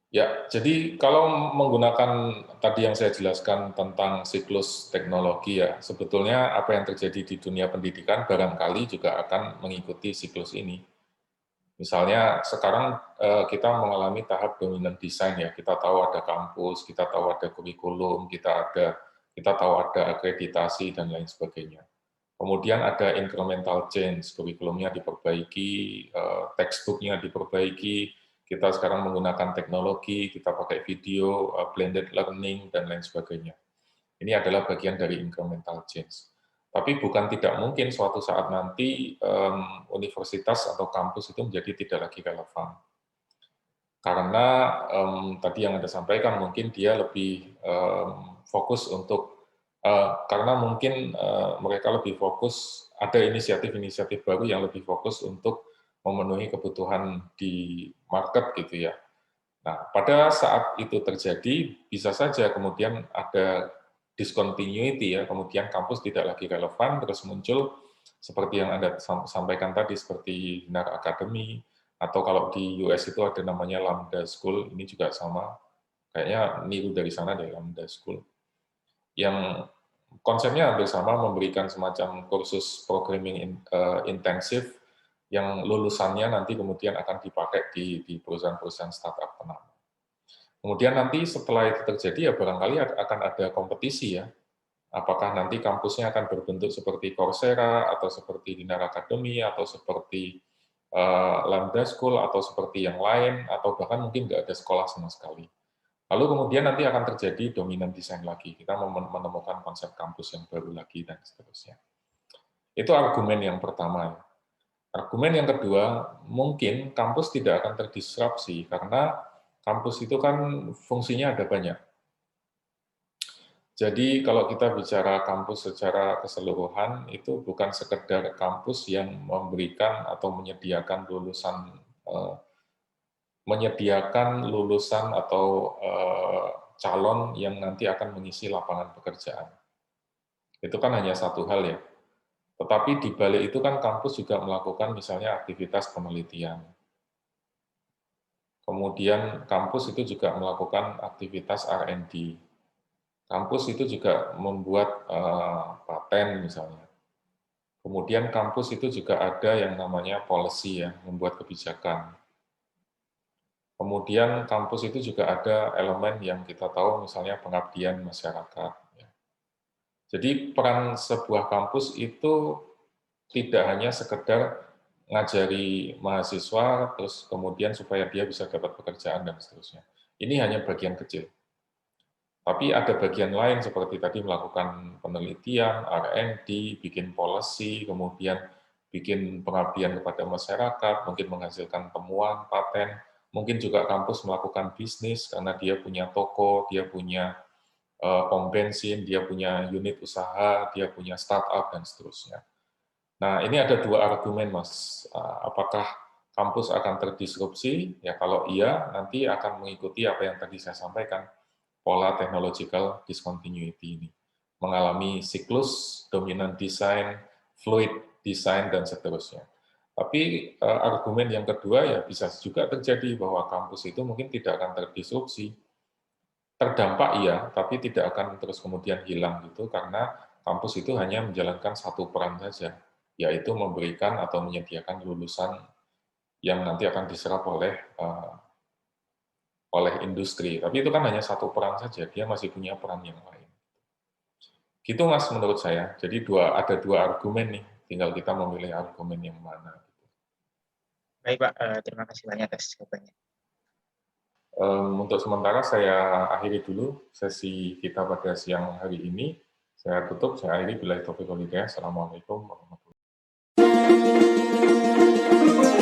Ya, jadi kalau menggunakan tadi yang saya jelaskan tentang siklus teknologi ya, sebetulnya apa yang terjadi di dunia pendidikan barangkali juga akan mengikuti siklus ini. Misalnya sekarang kita mengalami tahap dominant design ya, kita tahu ada kampus, kita tahu ada kurikulum, kita tahu ada akreditasi dan lain sebagainya. Kemudian ada incremental change, kurikulumnya diperbaiki, textbook-nya diperbaiki, kita sekarang menggunakan teknologi, kita pakai video, blended learning dan lain sebagainya. Ini adalah bagian dari incremental change. Tapi bukan tidak mungkin suatu saat nanti universitas atau kampus itu menjadi tidak lagi relevan. Karena tadi yang Anda sampaikan mungkin dia lebih fokus untuk, karena mungkin mereka lebih fokus, ada inisiatif-inisiatif baru yang lebih fokus untuk memenuhi kebutuhan di market gitu ya. Nah, pada saat itu terjadi, bisa saja kemudian ada discontinuity ya, kemudian kampus tidak lagi relevan, terus muncul seperti yang Anda sampaikan tadi, seperti Dinar Academy, atau kalau di US itu ada namanya Lambda School, ini juga sama, kayaknya niru dari sana dari Lambda School, yang konsepnya hampir sama, memberikan semacam kursus programming intensif, yang lulusannya nanti kemudian akan dipakai di perusahaan-perusahaan startup ternama. Kemudian nanti setelah itu terjadi ya barangkali akan ada kompetisi ya. Apakah nanti kampusnya akan berbentuk seperti Coursera atau seperti Dinar Academy atau seperti Lambda School atau seperti yang lain atau bahkan mungkin nggak ada sekolah sama sekali. Lalu kemudian nanti akan terjadi dominant design lagi. Kita menemukan konsep kampus yang baru lagi dan seterusnya. Itu argumen yang pertama. Argumen yang kedua, mungkin kampus tidak akan terdisrupsi karena kampus itu kan fungsinya ada banyak. Jadi kalau kita bicara kampus secara keseluruhan, itu bukan sekedar kampus yang memberikan atau menyediakan lulusan atau calon yang nanti akan mengisi lapangan pekerjaan. Itu kan hanya satu hal ya. Tetapi di balik itu kan kampus juga melakukan misalnya aktivitas penelitian. Kemudian kampus itu juga melakukan aktivitas R&D. Kampus itu juga membuat paten misalnya. Kemudian kampus itu juga ada yang namanya policy ya, membuat kebijakan. Kemudian kampus itu juga ada elemen yang kita tahu misalnya pengabdian masyarakat. Jadi peran sebuah kampus itu tidak hanya sekedar ngajari mahasiswa, terus kemudian supaya dia bisa dapat pekerjaan dan seterusnya. Ini hanya bagian kecil. Tapi ada bagian lain seperti tadi melakukan penelitian, R&D, bikin policy, kemudian bikin pengabdian kepada masyarakat, mungkin menghasilkan temuan, paten, mungkin juga kampus melakukan bisnis karena dia punya toko, dia punya pom bensin, dia punya unit usaha, dia punya startup, dan seterusnya. Nah, ini ada dua argumen, Mas. Apakah kampus akan terdisrupsi? Ya, kalau iya, nanti akan mengikuti apa yang tadi saya sampaikan, pola technological discontinuity ini. Mengalami siklus, dominant design, fluid design, dan seterusnya. Tapi argumen yang kedua ya bisa juga terjadi bahwa kampus itu mungkin tidak akan terdisrupsi. Terdampak iya, tapi tidak akan terus kemudian hilang gitu, karena kampus itu hanya menjalankan satu peran saja, yaitu memberikan atau menyediakan lulusan yang nanti akan diserap oleh industri. Tapi itu kan hanya satu peran saja, dia masih punya peran yang lain. Gitu Mas menurut saya. Jadi ada dua argumen nih, tinggal kita memilih argumen yang mana. Baik Pak, terima kasih banyak atas jawabannya. Untuk sementara saya akhiri dulu sesi kita pada siang hari ini. Saya tutup, saya akhiri. Billahi taufiq wal hidayah. Assalamualaikum warahmatullahi wabarakatuh.